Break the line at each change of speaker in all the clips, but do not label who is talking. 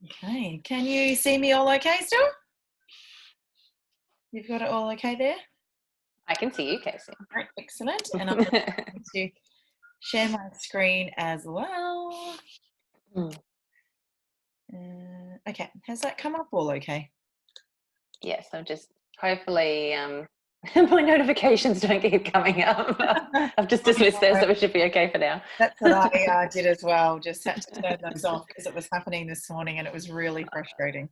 Okay, can you see me all okay still? You've got it all okay there?
I can see you, Casey.
Great, excellent. And I'm just going to share my screen as well.
Mm.
Okay, has that come up all okay?
Yes, I'm just hopefully my notifications don't keep coming up. I've just dismissed those, so we should be okay for now.
That's what I did as well. Just had to turn those off because it was happening this morning and it was really frustrating.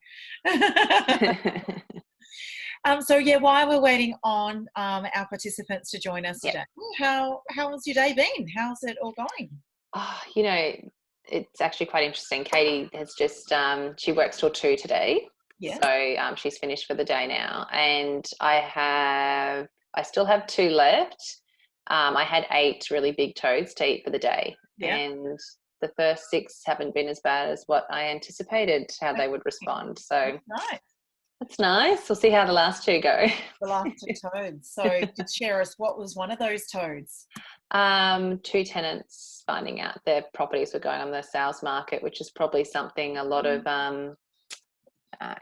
So yeah, while we're waiting on our participants to join us
Yeah.
today, how's your day been? How's it all going?
Oh, it's actually quite interesting. Katie has just she works till 2 today.
Yeah.
So she's finished for the day now. And I still have 2 left. I had 8 really big toads to eat for the day.
Yeah.
And the first 6 haven't been as bad as what I anticipated how they would respond. So
Right.
that's nice. We'll see how the last 2 go.
The last 2 toads. So just share us, what was one of those toads?
2 tenants finding out their properties were going on the sales market, which is probably something a lot of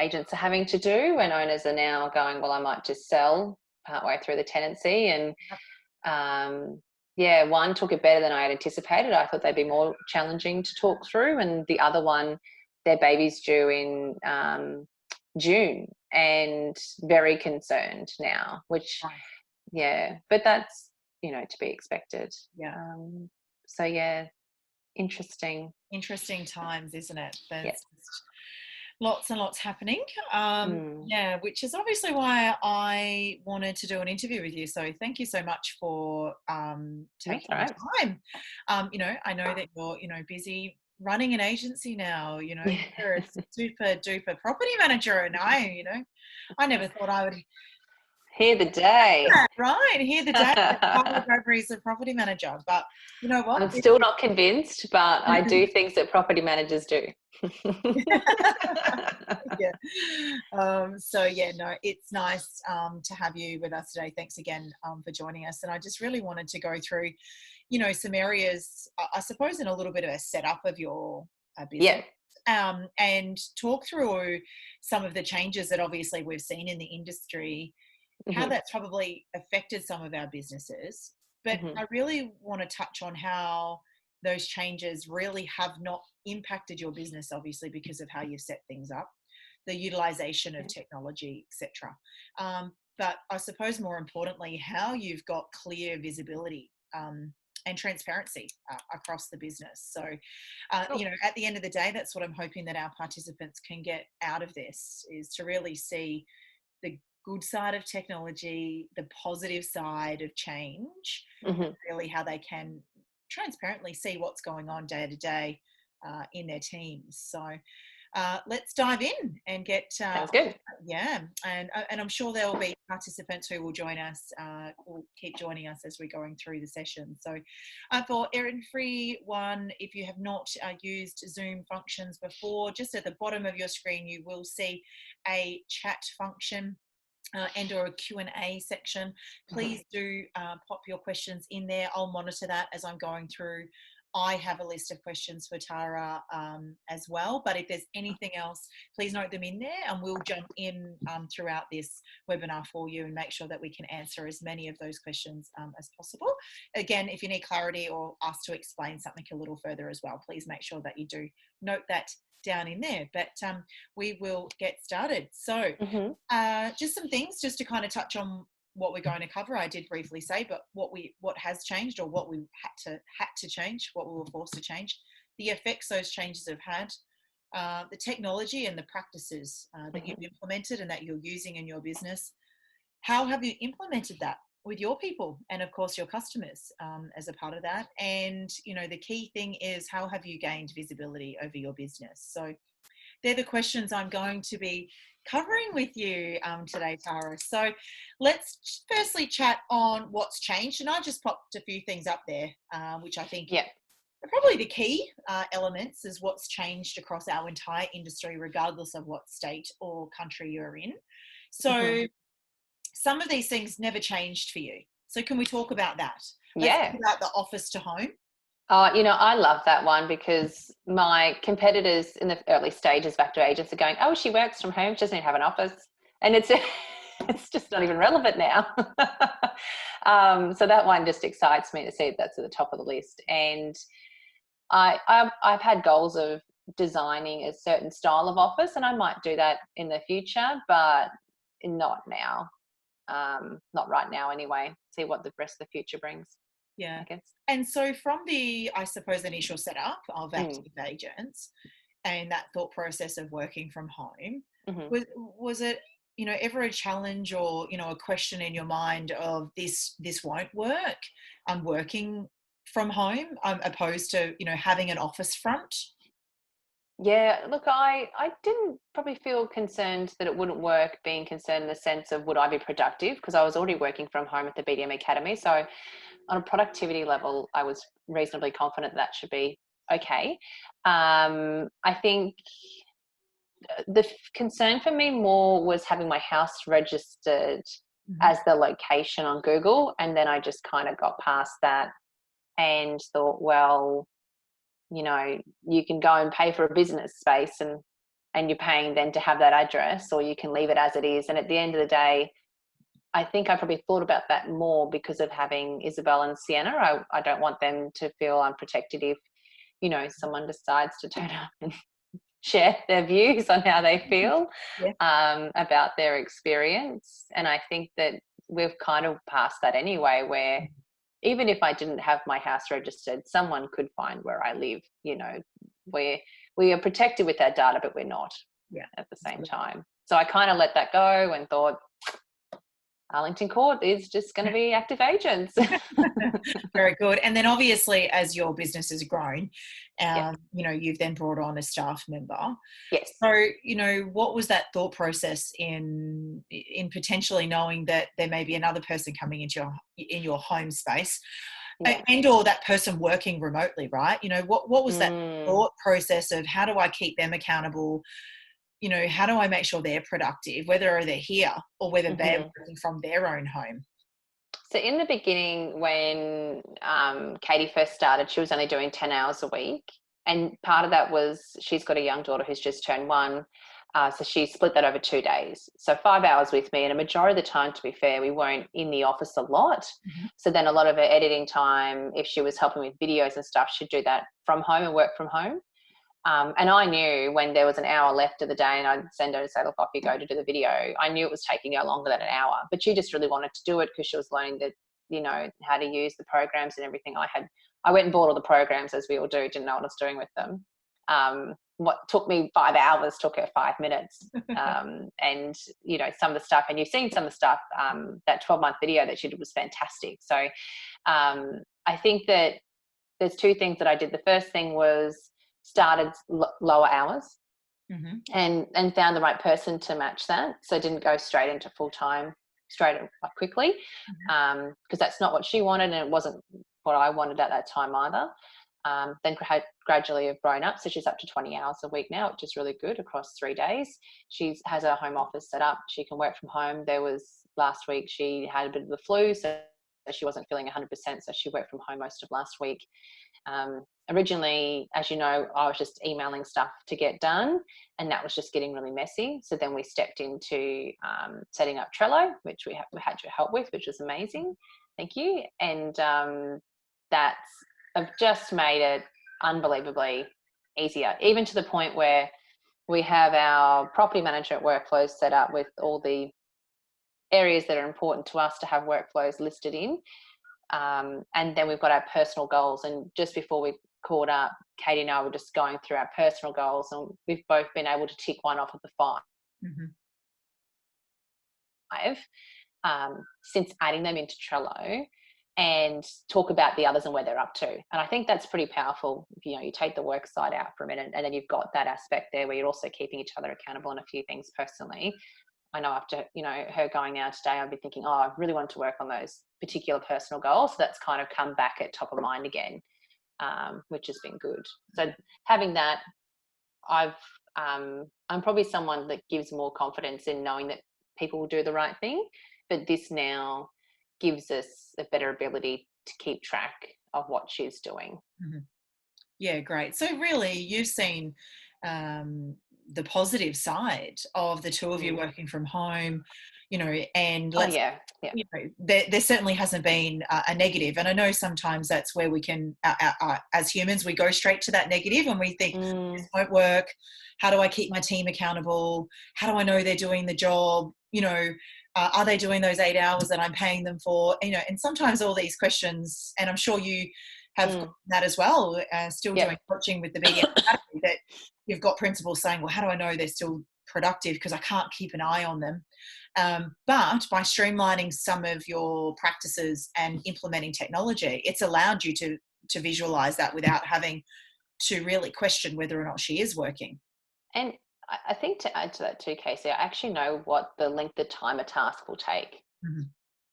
agents are having to do when owners are now going, well, I might just sell partway through the tenancy. And one took it better than I had anticipated. I thought they'd be more challenging to talk through. And the other one, their baby's due in June and very concerned now, which, but that's, to be expected.
Yeah.
Interesting.
Interesting times, isn't it? There's
Yes.
lots and lots happening. Which is obviously why I wanted to do an interview with you. So thank you so much for taking the time. I know that you're, busy running an agency now. You're a super duper property manager, and I never thought I would
hear the day.
Hear the day. As a property manager, but you know what?
I'm still not convinced, but I do things that property managers do.
It's nice to have you with us today. Thanks again for joining us. And I just really wanted to go through, some areas, I suppose, in a little bit of a setup of your business. And talk through some of the changes that obviously we've seen in the industry, how that's probably affected some of our businesses. But I really want to touch on how those changes really have not impacted your business, obviously, because of how you've set things up, the utilization of technology, etc. But I suppose more importantly, how you've got clear visibility and transparency across the business. So, at the end of the day, that's what I'm hoping that our participants can get out of this, is to really see the good side of technology, the positive side of change, really how they can transparently see what's going on day to day in their teams. So let's dive in and get
sounds good.
And I'm sure there will be participants who will join us, will keep joining us as we're going through the session. So for everyone, if you have not used Zoom functions before, just at the bottom of your screen you will see a chat function and or a Q&A section. Please do pop your questions in there. I'll monitor that as I'm going through. I have a list of questions for Tara as well, but if there's anything else, please note them in there and we'll jump in throughout this webinar for you and make sure that we can answer as many of those questions as possible. Again, if you need clarity or us to explain something a little further as well, please make sure that you do note that down in there, but we will get started. So just some things just to kind of touch on what we're going to cover. I did briefly say, but what has changed, or what we had to change, what we were forced to change, the effects those changes have had, the technology and the practices that you've implemented and that you're using in your business. How have you implemented that with your people and of course your customers as a part of that? And the key thing is, how have you gained visibility over your business? So they're the questions I'm going to be covering with you today, Tara. So let's firstly chat on what's changed. And I just popped a few things up there, which I think are probably the key elements, is what's changed across our entire industry, regardless of what state or country you're in. So some of these things never changed for you. So can we talk about that? Let's talk about the office to home.
I love that one because my competitors in the early stages of active agents are going, oh, she works from home, she doesn't even have an office. And it's it's just not even relevant now. So that one just excites me to see that's at the top of the list. And I've had goals of designing a certain style of office, and I might do that in the future, but not now. Not right now anyway. See what the rest of the future brings,
Yeah.
I guess.
And so from the, I suppose, initial setup of
Mm.
active agents and that thought process of working from home,
Mm-hmm.
was it, ever a challenge or, a question in your mind of this won't work? I'm working from home, opposed to, having an office front.
Yeah, look, I didn't probably feel concerned that it wouldn't work, being concerned in the sense of would I be productive, because I was already working from home at the BDM Academy. So on a productivity level, I was reasonably confident that should be okay. I think the concern for me more was having my house registered
Mm-hmm.
as the location on Google. And then I just kind of got past that and thought, well, you can go and pay for a business space and you're paying then to have that address, or you can leave it as it is. And at the end of the day, I think I probably thought about that more because of having Isabel and Sienna. I don't want them to feel unprotected if, someone decides to turn up and share their views on how they feel
Yeah.
about their experience. And I think that we've kind of passed that anyway, where even if I didn't have my house registered, someone could find where I live. We are protected with our data, but we're not
Yeah.
at the same time. So I kind of let that go and thought, Arlington Court is just going to be active agents.
Very good. And then obviously, as your business has grown,
Yeah.
you've then brought on a staff member.
Yes.
So, what was that thought process in potentially knowing that there may be another person coming into your home space,
Yeah.
and or that person working remotely, right? What was that thought process of how do I keep them accountable? How do I make sure they're productive, whether they're here or whether they're working from their own home?
So in the beginning, when Katie first started, she was only doing 10 hours a week. And part of that was she's got a young daughter who's just turned 1. So she split that over 2 days. So 5 hours with me. And a majority of the time, to be fair, we weren't in the office a lot.
Mm-hmm.
So then a lot of her editing time, if she was helping with videos and stuff, she'd do that from home and work from home. And I knew when there was an hour left of the day and I'd send her to say, look, off you go to do the video. I knew it was taking her longer than an hour, but she just really wanted to do it because she was learning how to use the programs and everything. I went and bought all the programs, as we all do, didn't know what I was doing with them. What took me 5 hours took her 5 minutes. And, some of the stuff, and you've seen some of the stuff, that 12-month video that she did was fantastic. So I think that there's 2 things that I did. The first thing was started lower hours and found the right person to match that. So I didn't go straight into full-time quickly, because that's not what she wanted and it wasn't what I wanted at that time either. Then gradually have grown up. So she's up to 20 hours a week now, which is really good across 3 days. She has a home office set up. She can work from home. Last week she had a bit of the flu, so she wasn't feeling 100%. So she worked from home most of last week. Originally, as you know, I was just emailing stuff to get done, and that was just getting really messy. So then we stepped into setting up Trello, which we had your help with, which was amazing. Thank you. And I've just made it unbelievably easier, even to the point where we have our property management workflows set up with all the areas that are important to us to have workflows listed in. And then we've got our personal goals. And just before we caught up, Katie and I were just going through our personal goals, and we've both been able to tick one off of the 5 since adding them into Trello, and talk about the others and where they're up to. And I think that's pretty powerful. You take the work side out for a minute, and then you've got that aspect there where you're also keeping each other accountable on a few things personally. I know after, her going out today, I've been thinking, I really want to work on those particular personal goals. So that's kind of come back at top of mind again, which has been good. So having that, I'm probably someone that gives more confidence in knowing that people will do the right thing. But this now gives us a better ability to keep track of what she's doing.
Mm-hmm. Yeah, great. So really, you've seen the positive side of the two of you working from home, and there certainly hasn't been a negative. And I know sometimes that's where we can, as humans, we go straight to that negative and we think, this won't work. How do I keep my team accountable? How do I know they're doing the job? Are they doing those 8 hours that I'm paying them for? And sometimes all these questions, and I'm sure you have that as well, still doing coaching with the BDM Academy, that you've got principals saying, well, how do I know they're still productive because I can't keep an eye on them? But by streamlining some of your practices and implementing technology, it's allowed you to visualize that without having to really question whether or not she is working.
And I think to add to that too, Kasey, I actually know what the length of time a task will take,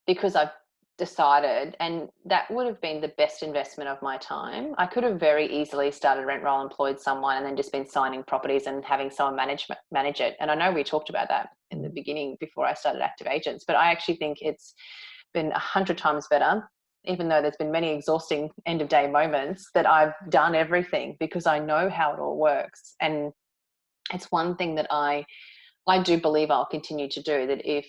because I've decided, and that would have been the best investment of my time. I could have very easily started rent roll, employed someone, and then just been signing properties and having someone manage it. And I know we talked about that in the beginning before I started Active Agents, but I actually think it's been 100 times better, even though there's been many exhausting end of day moments, that I've done everything because I know how it all works. And it's one thing that I do believe I'll continue to do, that if,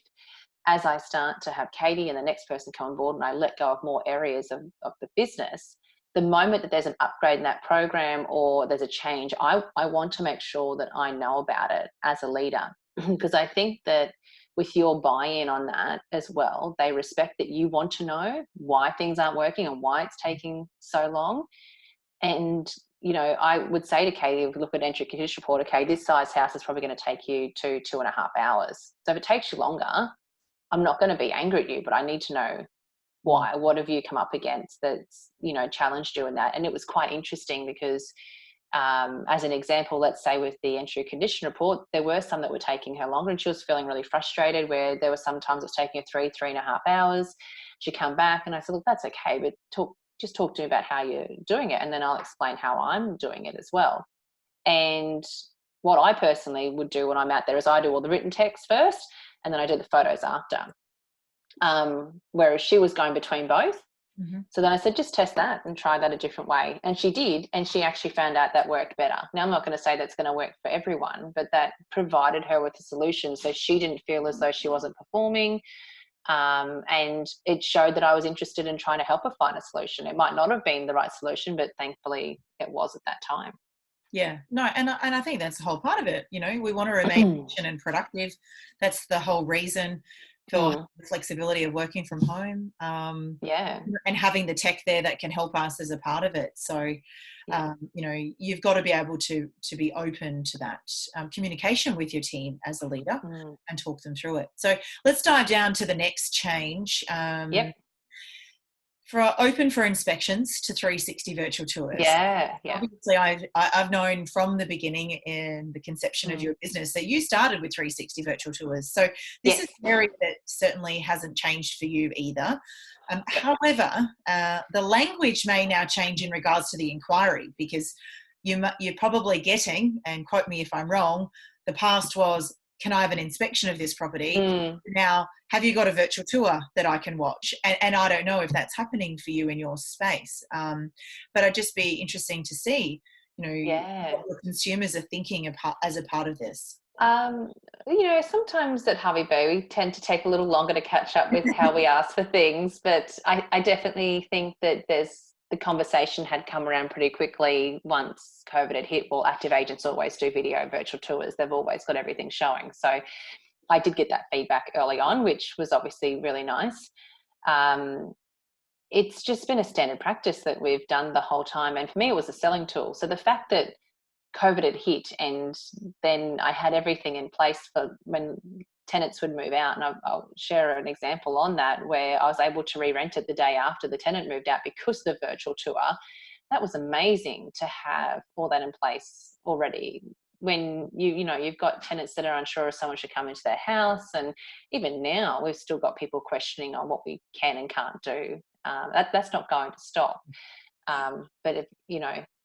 as I start to have Katie and the next person come on board and I let go of more areas of the business, the moment that there's an upgrade in that program or there's a change, I want to make sure that I know about it as a leader, because I think that with your buy-in on that as well, they respect that you want to know why things aren't working and why it's taking so long. And I would say to Katie, if we look at entry condition report, okay, this size house is probably going to take you 2.5 hours. So if it takes you longer, I'm not going to be angry at you, but I need to know why. What have you come up against that's, challenged you in that? And it was quite interesting because, as an example, let's say with the entry condition report, there were some that were taking her longer and she was feeling really frustrated, where there were sometimes it was taking her 3.5 hours. She'd come back and I said, look, that's okay, but just talk to me about how you're doing it, and then I'll explain how I'm doing it as well. And what I personally would do when I'm out there is I do all the written text first and then I do the photos after. Whereas she was going between both. So then I said, just test that and try that a different way. And she did, and she actually found out that worked better. Now, I'm not going to say that's going to work for everyone, but that provided her with a solution so she didn't feel as though she wasn't performing. And it showed that I was interested in trying to help her find a solution. It might not have been the right solution, but thankfully it was at that time.
Yeah, no, and I think that's the whole part of it. We want to remain efficient and productive. That's the whole reason for the flexibility of working from home. And having the tech there that can help us as a part of it. So, you've got to be able to be open to that communication with your team as a leader and talk them through it. So let's dive down to the next change. For open for inspections to 360 virtual tours. Obviously, I've known from the beginning in the conception of your business that you started with 360 virtual tours. So this is an area that certainly hasn't changed for you either. However, the language may now change in regards to the inquiry, because you're probably getting, and quote me if I'm wrong, the past was, can I have an inspection of this property? Now, have you got a virtual tour that I can watch? And I don't know if that's happening for you in your space. But it'd just be interesting to see, what the consumers are thinking as a part of this.
Sometimes at Harvey Bay, we tend to take a little longer to catch up with how we ask for things. But I definitely think that the conversation had come around pretty quickly once COVID had hit. Well, Active Agents always do video virtual tours. They've always got everything showing. So I did get that feedback early on, which was obviously really nice. It's just been a standard practice that we've done the whole time. And for me, it was a selling tool. So the fact that COVID had hit and then I had everything in place for when tenants would move out, and I'll share an example on that, where I was able to re-rent it the day after the tenant moved out because of the virtual tour. That was amazing to have all that in place already. When you've got tenants that are unsure if someone should come into their house, and even now we've still got people questioning on what we can and can't do. That's not going to stop. But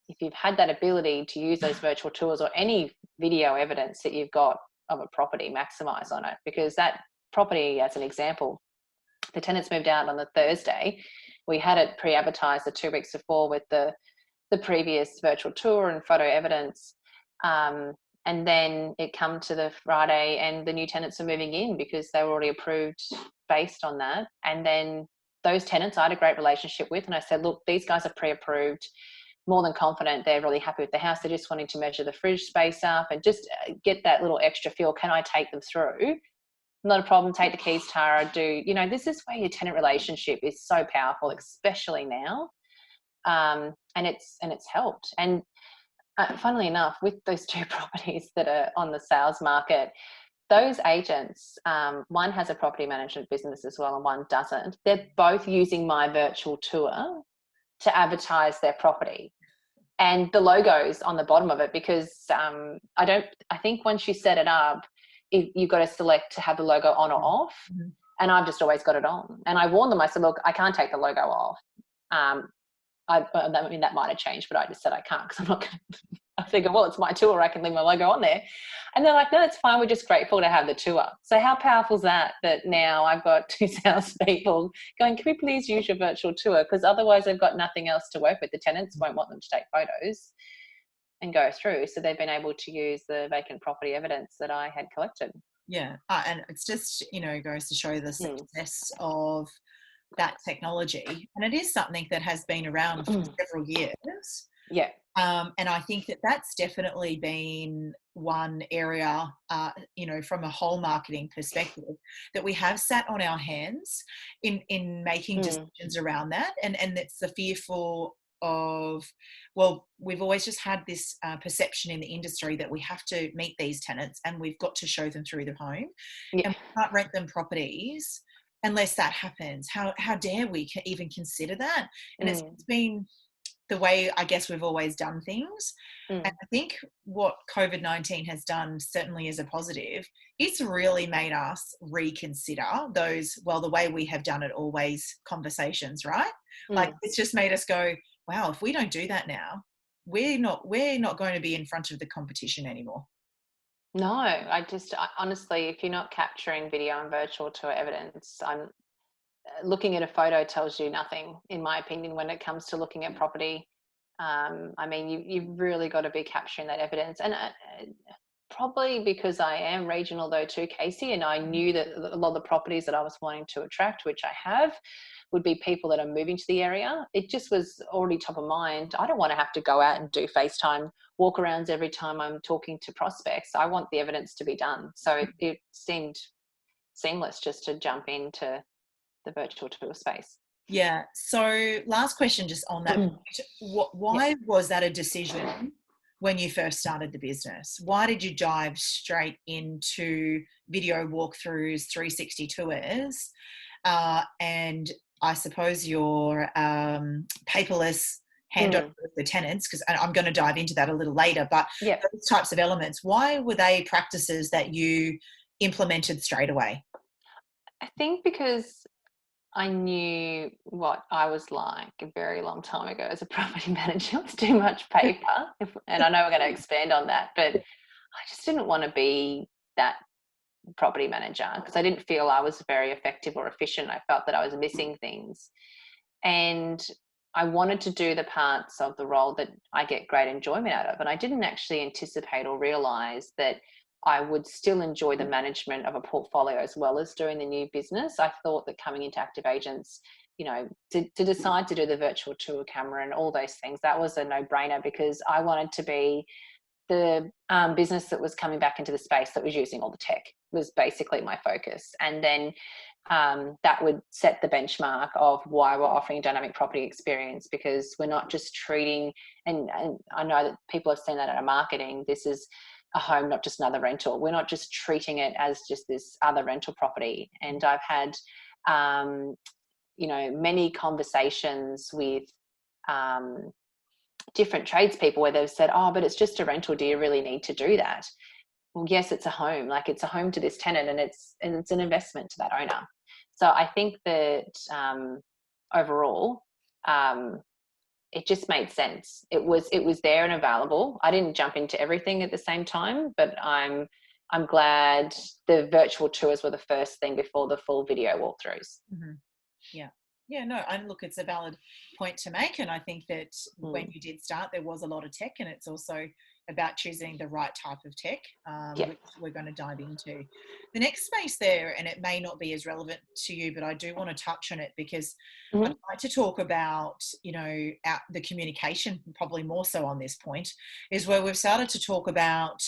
if you've had that ability to use those virtual tours or any video evidence that you've got of a property, maximize on it, because that property, as an example, the tenants moved out on the Thursday we had it pre-advertised the 2 weeks before with the previous virtual tour and photo evidence. And then it come to the Friday and the new tenants are moving in because they were already approved based on that. And then those tenants I had a great relationship with, and I said, look, these guys are pre-approved, more than confident, they're really happy with the house, they're just wanting to measure the fridge space up and just get that little extra feel. Can I take them through? Not a problem. Take the keys, Tara. This is where your tenant relationship is so powerful, especially now. And it's helped. And funnily enough, with those 2 properties that are on the sales market, those agents, one has a property management business as well and one doesn't. They're both using my virtual tour to advertise their property. And the logo's on the bottom of it because I think once you set it up, you've got to select to have the logo on or off. Mm-hmm. And I've just always got it on. And I warned them, I said, look, I can't take the logo off. That might have changed, but I just said I can't because I'm not going to. I figure, well, it's my tour, I can leave my logo on there. And they're like, no, it's fine. We're just grateful to have the tour. So how powerful is that now I've got 2 salespeople going, can we please use your virtual tour? Because otherwise they've got nothing else to work with. The tenants won't want them to take photos and go through. So they've been able to use the vacant property evidence that I had collected.
Yeah. And it's just, goes to show the success of that technology. And it is something that has been around for several years.
Yeah.
And I think that that's definitely been one area, from a whole marketing perspective, that we have sat on our hands in making decisions around that. And it's the fearful of, well, we've always just had this perception in the industry that we have to meet these tenants and we've got to show them through the home. Yeah. And we can't rent them properties unless that happens. How dare we even consider that? And it's been the way, I guess, we've always done things. And I think what COVID-19 has done, certainly as a positive, it's really made us reconsider the way we have done it always, conversations, right? Like, it's just made us go, wow, if we don't do that now, we're not going to be in front of the competition anymore.
No, I honestly, if you're not capturing video and virtual tour evidence, looking at a photo tells you nothing, in my opinion, when it comes to looking at property. You've really got to be capturing that evidence. And probably because I am regional though too, Kasey, and I knew that a lot of the properties that I was wanting to attract, which I have, would be people that are moving to the area. It just was already top of mind. I don't want to have to go out and do FaceTime walkarounds every time I'm talking to prospects. I want the evidence to be done. So it seemed seamless just to jump into the virtual tour space.
Yeah. So last question just on that. Why was that a decision when you first started the business? Why did you dive straight into video walkthroughs, 360 tours, and I suppose your paperless handover with the tenants? Because I'm going to dive into that a little later, but those types of elements, why were they practices that you implemented straight away?
I think because I knew what I was like a very long time ago as a property manager. It was too much paper. And I know we're going to expand on that, but I just didn't want to be that property manager because I didn't feel I was very effective or efficient. I felt that I was missing things. And I wanted to do the parts of the role that I get great enjoyment out of. And I didn't actually anticipate or realize that I would still enjoy the management of a portfolio as well as doing the new business. I thought that coming into Active Agents, to decide to do the virtual tour camera and all those things, that was a no-brainer because I wanted to be the business that was coming back into the space that was using all the tech, was basically my focus. And then that would set the benchmark of why we're offering a dynamic property experience, because we're not just treating, and I know that people have seen that in our marketing, this is a home, not just another rental. We're not just treating it as just this other rental property. And I've had, many conversations with different tradespeople where they've said, oh, but it's just a rental. Do you really need to do that? Well, yes, it's a home. Like, it's a home to this tenant and it's an investment to that owner. So I think that overall, it just made sense. It was there and available. I didn't jump into everything at the same time, but I'm glad the virtual tours were the first thing before the full video walkthroughs.
Yeah. Yeah, no, and look, it's a valid point to make. And I think that when you did start, there was a lot of tech, and it's also about choosing the right type of tech,
Yeah.
which we're going to dive into. The next space there, and it may not be as relevant to you, but I do want to touch on it because I'd like to talk about, the communication, probably more so on this point, is where we've started to talk about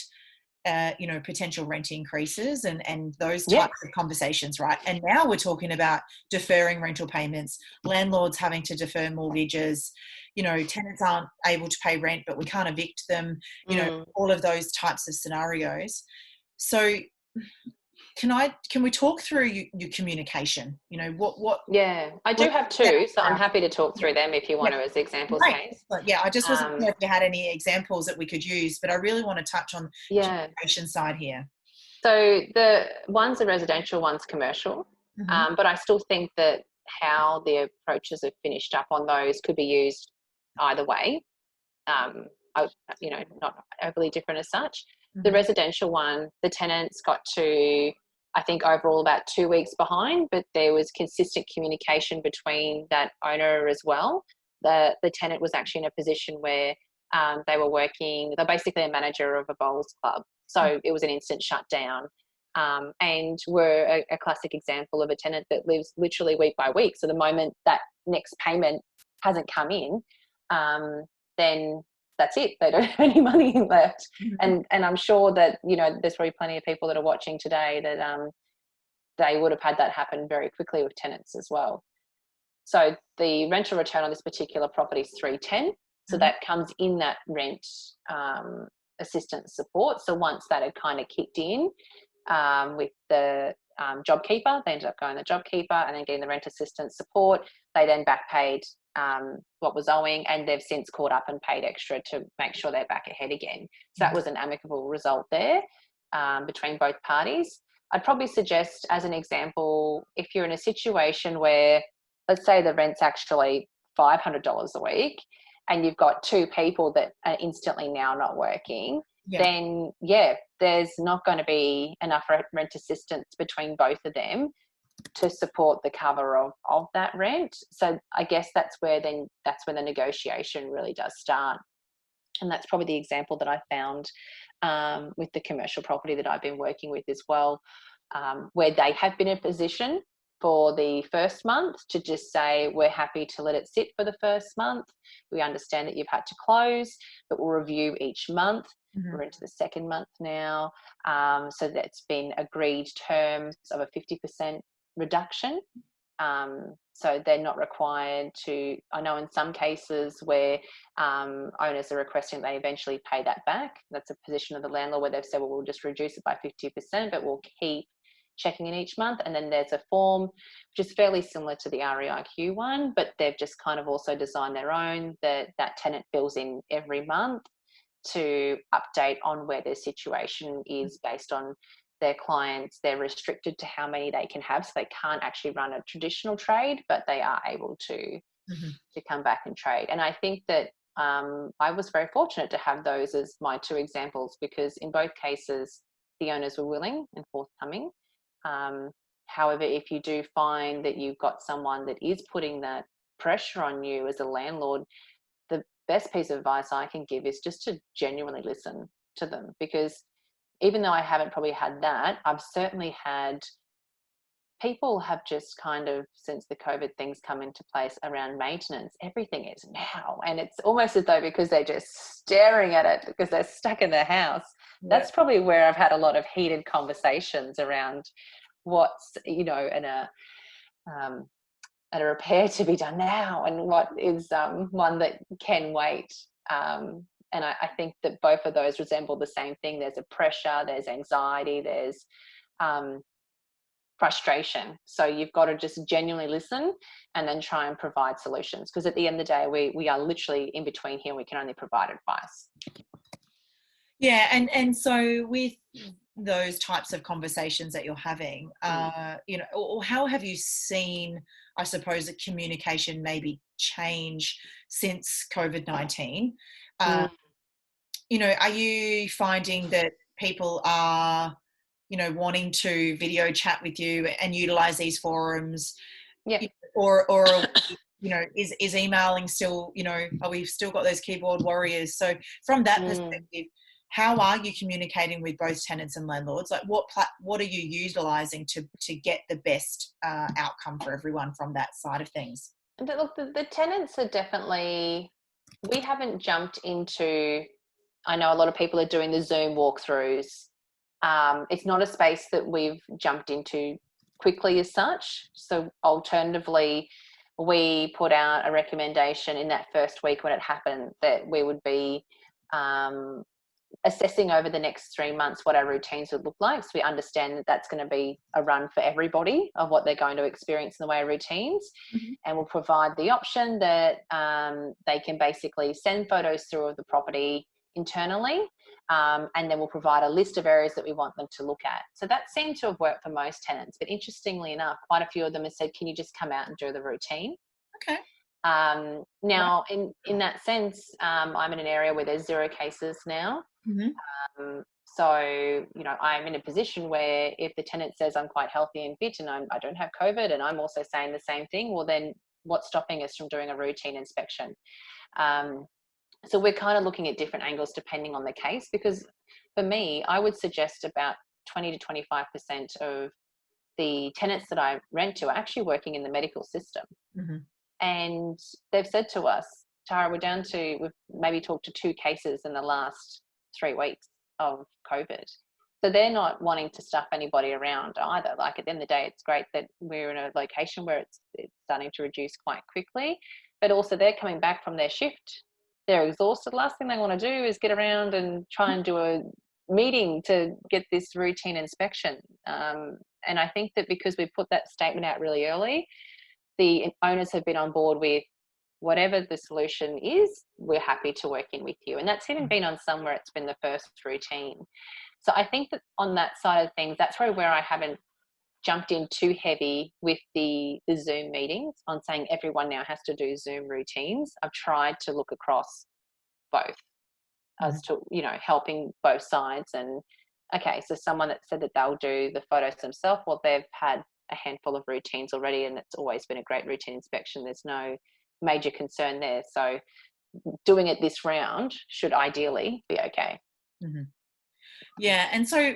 potential rent increases and those types of conversations, right? And now we're talking about deferring rental payments, landlords having to defer mortgages, tenants aren't able to pay rent, but we can't evict them, all of those types of scenarios. So can we talk through your communication? What
Yeah, I do have two, so I'm happy to talk through them if you want to as examples, Case.
But yeah, I just wasn't sure if you had any examples that we could use, but I really want to touch on the communication side here.
So one's a residential, one's commercial, but I still think that how the approaches are finished up on those could be used either way. Not overly different as such. The residential one, the tenants got to, I think, overall about 2 weeks behind, but there was consistent communication between that owner as well. The tenant was actually in a position where they're basically a manager of a bowls club. So it was an instant shutdown. And we're a classic example of a tenant that lives literally week by week. So the moment that next payment hasn't come in, then that's it. They don't have any money left. And I'm sure that, there's probably plenty of people that are watching today that they would have had that happen very quickly with tenants as well. So the rental return on this particular property is 310. So that comes in that rent assistance support. So once that had kind of kicked in with the JobKeeper, they ended up going to the JobKeeper and then getting the rent assistance support. They then back paid what was owing, and they've since caught up and paid extra to make sure they're back ahead again. So that was an amicable result there between both parties. I'd probably suggest, as an example, if you're in a situation where, let's say the rent's actually $500 a week and you've got two people that are instantly now not working, then there's not going to be enough rent assistance between both of them to support the cover of that rent. So I guess that's where the negotiation really does start. And that's probably the example that I found with the commercial property that I've been working with as well, where they have been in a position for the first month to just say, we're happy to let it sit for the first month. We understand that you've had to close, but we'll review each month. We're into the second month now. So that's been agreed terms of a 50% reduction. So they're not required to, I know in some cases where owners are requesting they eventually pay that back. That's a position of the landlord where they've said, well, we'll just reduce it by 50%, but we'll keep checking in each month. And then there's a form which is fairly similar to the REIQ one, but they've just kind of also designed their own that tenant fills in every month to update on where their situation is based on their clients. They're restricted to how many they can have, so they can't actually run a traditional trade, but they are able to come back and trade. And I think that I was very fortunate to have those as my two examples, because in both cases the owners were willing and forthcoming. However, if you do find that you've got someone that is putting that pressure on you as a landlord, the best piece of advice I can give is just to genuinely listen to them, because even though I haven't probably had that, I've certainly had people have just kind of, since the COVID things come into place around maintenance, everything is now. And it's almost as though because they're just staring at it because they're stuck in their house. That's probably where I've had a lot of heated conversations around what's, at a repair to be done now and what is one that can wait. And I think that both of those resemble the same thing. There's a pressure, there's anxiety, there's frustration. So you've got to just genuinely listen and then try and provide solutions, because at the end of the day, we are literally in between here. We can only provide advice.
Yeah, and so with those types of conversations that you're having, or how have you seen, I suppose, that communication maybe change since COVID-19? Are you finding that people are, wanting to video chat with you and utilize these forums
Yeah.
Or is emailing still, are we still got those keyboard warriors? So from that perspective, how are you communicating with both tenants and landlords? Like what are you utilizing to get the best outcome for everyone from that side of things?
Look, the tenants are definitely, we haven't jumped into, I know a lot of people are doing the Zoom walkthroughs. It's not a space that we've jumped into quickly as such. So alternatively, we put out a recommendation in that first week when it happened that we would be assessing over the next 3 months what our routines would look like. So we understand that that's going to be a run for everybody of what they're going to experience in the way of routines.
Mm-hmm.
And we'll provide the option that they can basically send photos through of the property internally. And then we'll provide a list of areas that we want them to look at. So that seemed to have worked for most tenants. But interestingly enough, quite a few of them have said, can you just come out and do the routine?
Okay.
Now, in that sense, I'm in an area where there's 0 cases now.
Mm-hmm.
So, I'm in a position where if the tenant says I'm quite healthy and fit and I don't have COVID, and I'm also saying the same thing, well, then what's stopping us from doing a routine inspection? So we're kind of looking at different angles depending on the case, because for me, I would suggest about 20 to 25% of the tenants that I rent to are actually working in the medical system.
Mm-hmm.
And they've said to us, Tara, we've maybe talked to 2 cases in the last 3 weeks of COVID. So they're not wanting to stuff anybody around either. Like at the end of the day, it's great that we're in a location where it's starting to reduce quite quickly, but also they're coming back from their shift. They're exhausted. The last thing they want to do is get around and try and do a meeting to get this routine inspection. And I think that because we put that statement out really early, the owners have been on board with whatever the solution is, we're happy to work in with you. And that's even been on some where it's been the first routine. So I think that on that side of things, that's probably where I haven't jumped in too heavy with the Zoom meetings on saying everyone now has to do Zoom routines. I've tried to look across both as to, helping both sides. And okay, so someone that said that they'll do the photos themselves, well, they've had a handful of routines already and it's always been a great routine inspection. There's no major concern there. So doing it this round should ideally be okay.
Mm-hmm. Yeah. And so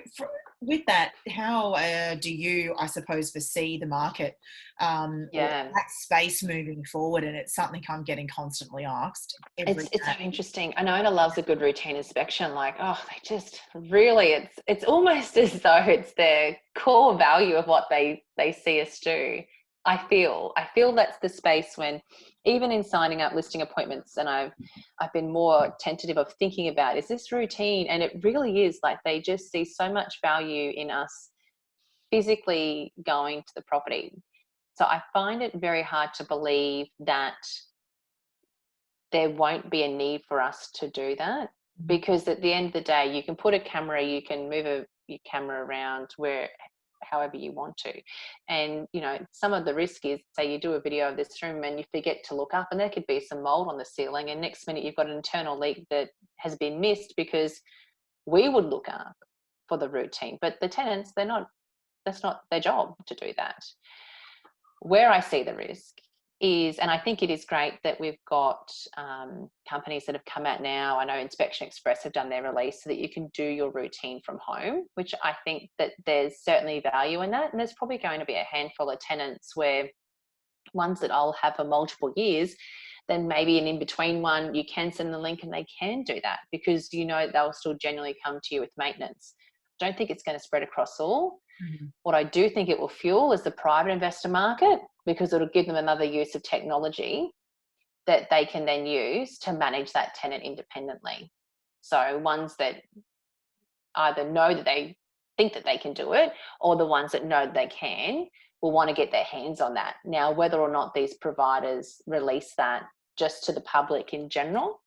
with that, how do you, I suppose, foresee the market or that space moving forward? And it's something I'm getting constantly asked every
It's so interesting. An owner loves a good routine inspection. Like, they just really, it's almost as though it's their core value of what they see us do. I feel that's the space when, even in signing up listing appointments, and I've been more tentative of thinking about, is this routine? And it really is, like, they just see so much value in us physically going to the property. So I find it very hard to believe that there won't be a need for us to do that, because at the end of the day, you can put a camera, you can move your camera around however you want to. And, some of the risk is, say you do a video of this room and you forget to look up and there could be some mold on the ceiling, and next minute you've got an internal leak that has been missed because we would look up for the routine. But the tenants, that's not their job to do that. Where I see the risk is, and I think it is great that we've got companies that have come out now. I know Inspection Express have done their release so that you can do your routine from home, which I think that there's certainly value in that. And there's probably going to be a handful of tenants where ones that I'll have for multiple years, then maybe an in-between one, you can send the link and they can do that because they'll still genuinely come to you with maintenance. I don't think it's going to spread across all.
Mm-hmm.
What I do think it will fuel is the private investor market, because it'll give them another use of technology that they can then use to manage that tenant independently. So ones that either know that they think that they can do it, or the ones that know they can will want to get their hands on that. Now, whether or not these providers release that just to the public in general,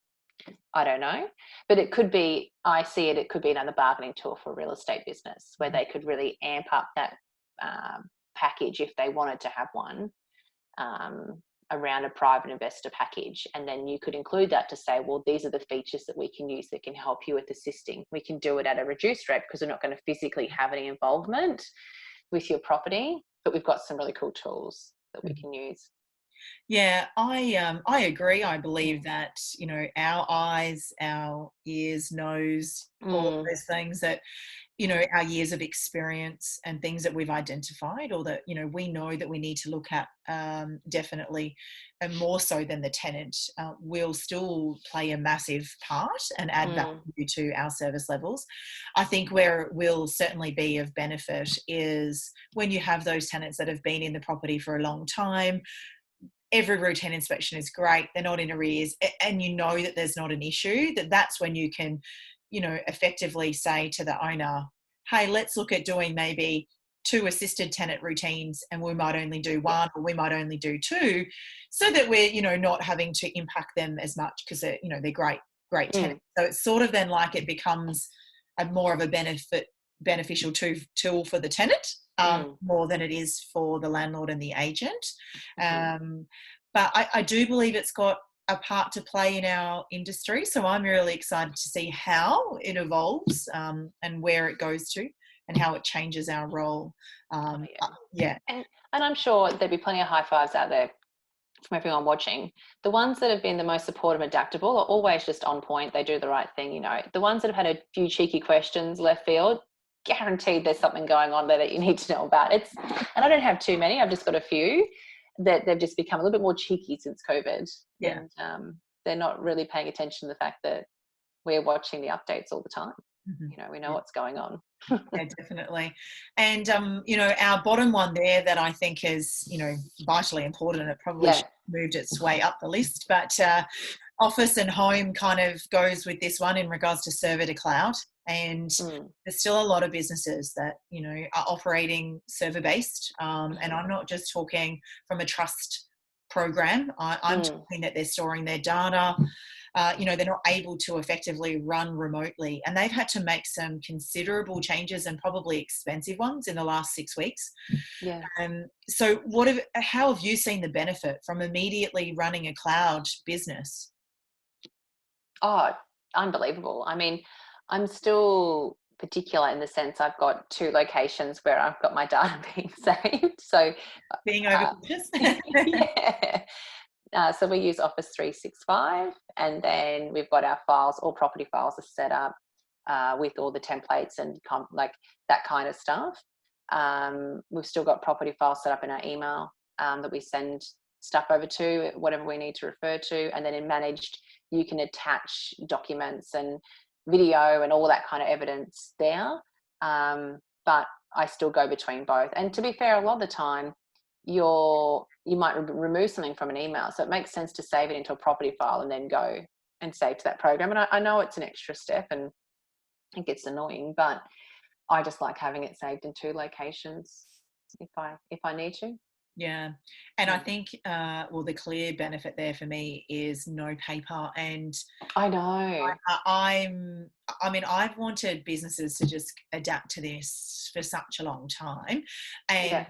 I don't know, but it could be, it could be another bargaining tool for a real estate business where they could really amp up that package if they wanted to have one around a private investor package. And then you could include that to say, well, these are the features that we can use that can help you with assisting. We can do it at a reduced rate because we're not going to physically have any involvement with your property, but we've got some really cool tools that we can use.
Yeah, I agree. I believe that, our eyes, our ears, nose, all of those things that, our years of experience and things that we've identified, or that, we know that we need to look at, definitely, and more so than the tenant, will still play a massive part and add value to our service levels. I think where it will certainly be of benefit is when you have those tenants that have been in the property for a long time. Every routine inspection is great. They're not in arrears, and that there's not an issue. That's when you can, effectively say to the owner, "Hey, let's look at doing maybe 2 assisted tenant routines, and we might only do 1, or we might only do 2, so that we're, not having to impact them as much, because they're great tenants." So it's sort of then like it becomes a more of a beneficial tool for the tenant, more than it is for the landlord and the agent. But I do believe it's got a part to play in our industry. So I'm really excited to see how it evolves, and where it goes to, and how it changes our role. Yeah.
And I'm sure there'd be plenty of high fives out there from everyone watching. The ones that have been the most supportive and adaptable are always just on point. They do the right thing, The ones that have had a few cheeky questions left field, guaranteed there's something going on there that you need to know about. And I don't have too many. I've just got a few that they've just become a little bit more cheeky since COVID.
Yeah.
And they're not really paying attention to the fact that we're watching the updates all the time. We know what's going on.
Yeah, definitely. And our bottom one there that I think is, vitally important, it probably should have moved its way up the list, but office and home kind of goes with this one in regards to server to cloud. And there's still a lot of businesses that, are operating server based. And I'm not just talking from a trust program. I'm talking that they're storing their data. They're not able to effectively run remotely, and they've had to make some considerable changes, and probably expensive ones, in the last 6 weeks.
Yeah.
So how have you seen the benefit from immediately running a cloud business?
Oh, unbelievable. I mean, I'm still particular in the sense I've got 2 locations where I've got my data being saved. So
Being overcautious?
yeah. So we use Office 365, and then we've got our files, all property files are set up with all the templates and like that kind of stuff. We've still got property files set up in our email that we send stuff over to, whatever we need to refer to. And then in managed, you can attach documents and video and all that kind of evidence there. But I still go between both. And to be fair, a lot of the time, you might remove something from an email, so it makes sense to save it into a property file and then go and save to that program. And I know it's an extra step and it gets annoying, but I just like having it saved in 2 locations if I need to.
Yeah. And I think, the clear benefit there for me is no paper. And
I know.
I've wanted businesses to just adapt to this for such a long time. And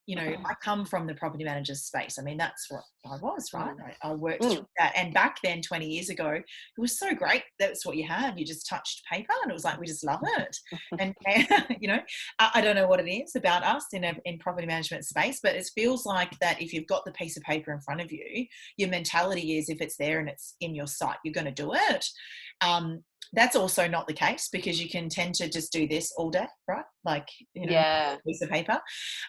I come from the property manager's space. I mean, that's what I was, right? I worked through that. And back then, 20 years ago, it was so great. That's what you had. You just touched paper, and it was like, we just love it. And I don't know what it is about us in property management space, but it feels like that if you've got the piece of paper in front of you, your mentality is, if it's there and it's in your sight, you're going to do it. That's also not the case, because you can tend to just do this all day, right? Like, piece of paper.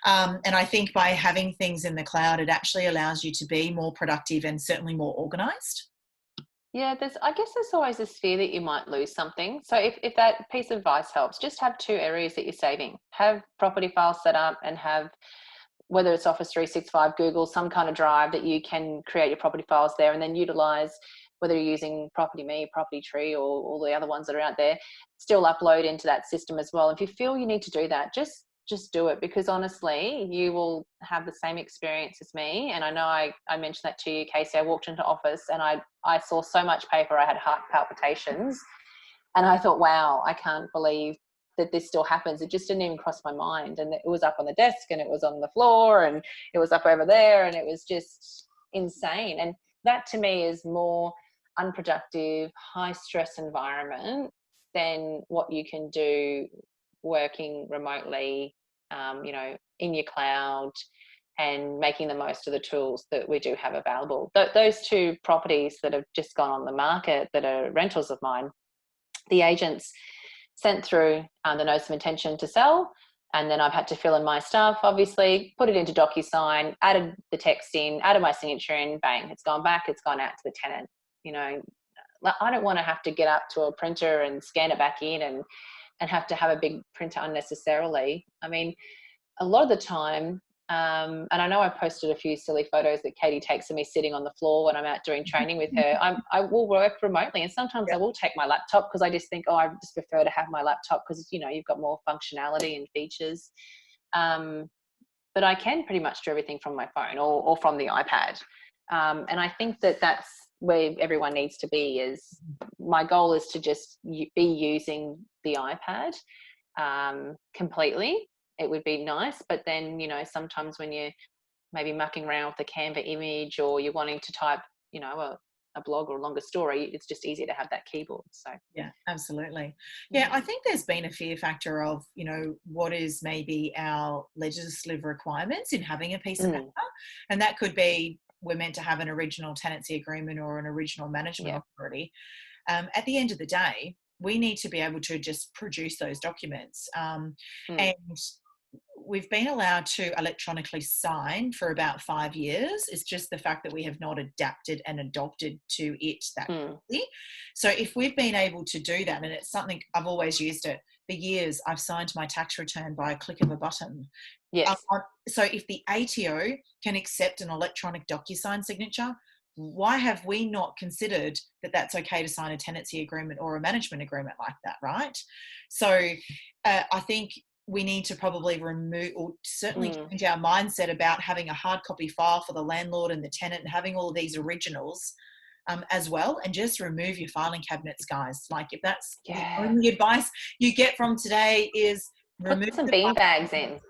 And I think by having things in the cloud, it actually allows you to be more productive and certainly more organized.
Yeah, I guess there's always this fear that you might lose something. So if that piece of advice helps, just have 2 areas that you're saving. Have property files set up, and have, whether it's Office 365, Google, some kind of drive that you can create your property files there, and then utilize, whether you're using Property Me, Property Tree, or all the other ones that are out there, still upload into that system as well. If you feel you need to do that, just do it, because honestly, you will have the same experience as me. And I know I mentioned that to you, Kasey. I walked into office and I saw so much paper, I had heart palpitations. And I thought, wow, I can't believe that this still happens. It just didn't even cross my mind. And it was up on the desk, and it was on the floor, and it was up over there, and it was just insane. And that to me is more unproductive, high stress environment than what you can do working remotely, in your cloud, and making the most of the tools that we do have available. Those two properties that have just gone on the market that are rentals of mine, the agents sent through the notice of intention to sell, and then I've had to fill in my stuff, obviously, put it into DocuSign, added the text in, added my signature in, bang, it's gone back, it's gone out to the tenant. You know, I don't want to have to get up to a printer and scan it back in and have to have a big printer unnecessarily. I mean, a lot of the time, and I know I posted a few silly photos that Katie takes of me sitting on the floor when I'm out doing training with her. I will work remotely, and sometimes I will take my laptop because I just think, I just prefer to have my laptop because, you know, you've got more functionality and features. But I can pretty much do everything from my phone or from the iPad. And I think that that's where everyone needs to be. Is my goal is to just be using the iPad completely. It would be nice, but then, you know, sometimes when you're maybe mucking around with a Canva image or you're wanting to type, you know, a blog or a longer story, it's just easier to have that keyboard. So
yeah, absolutely. Yeah, I think there's been a fear factor of, you know, what is maybe our legislative requirements in having a piece of paper, and that could be we're meant to have an original tenancy agreement or an original management authority. At the end of the day, we need to be able to just produce those documents. And we've been allowed to electronically sign for about 5 years. It's just the fact that we have not adapted and adopted to it that quickly. So if we've been able to do that, and it's something I've always used it for years, I've signed my tax return by a click of a button.
yes,
So if the ATO can accept an electronic DocuSign signature, why have we not considered that that's okay to sign a tenancy agreement or a management agreement like that, right? So I think we need to probably remove or certainly change our mindset about having a hard copy file for the landlord and the tenant and having all of these originals as well, and just remove your filing cabinets, guys. Like if that's the only advice you get from today is remove
put some
the
bean bags in.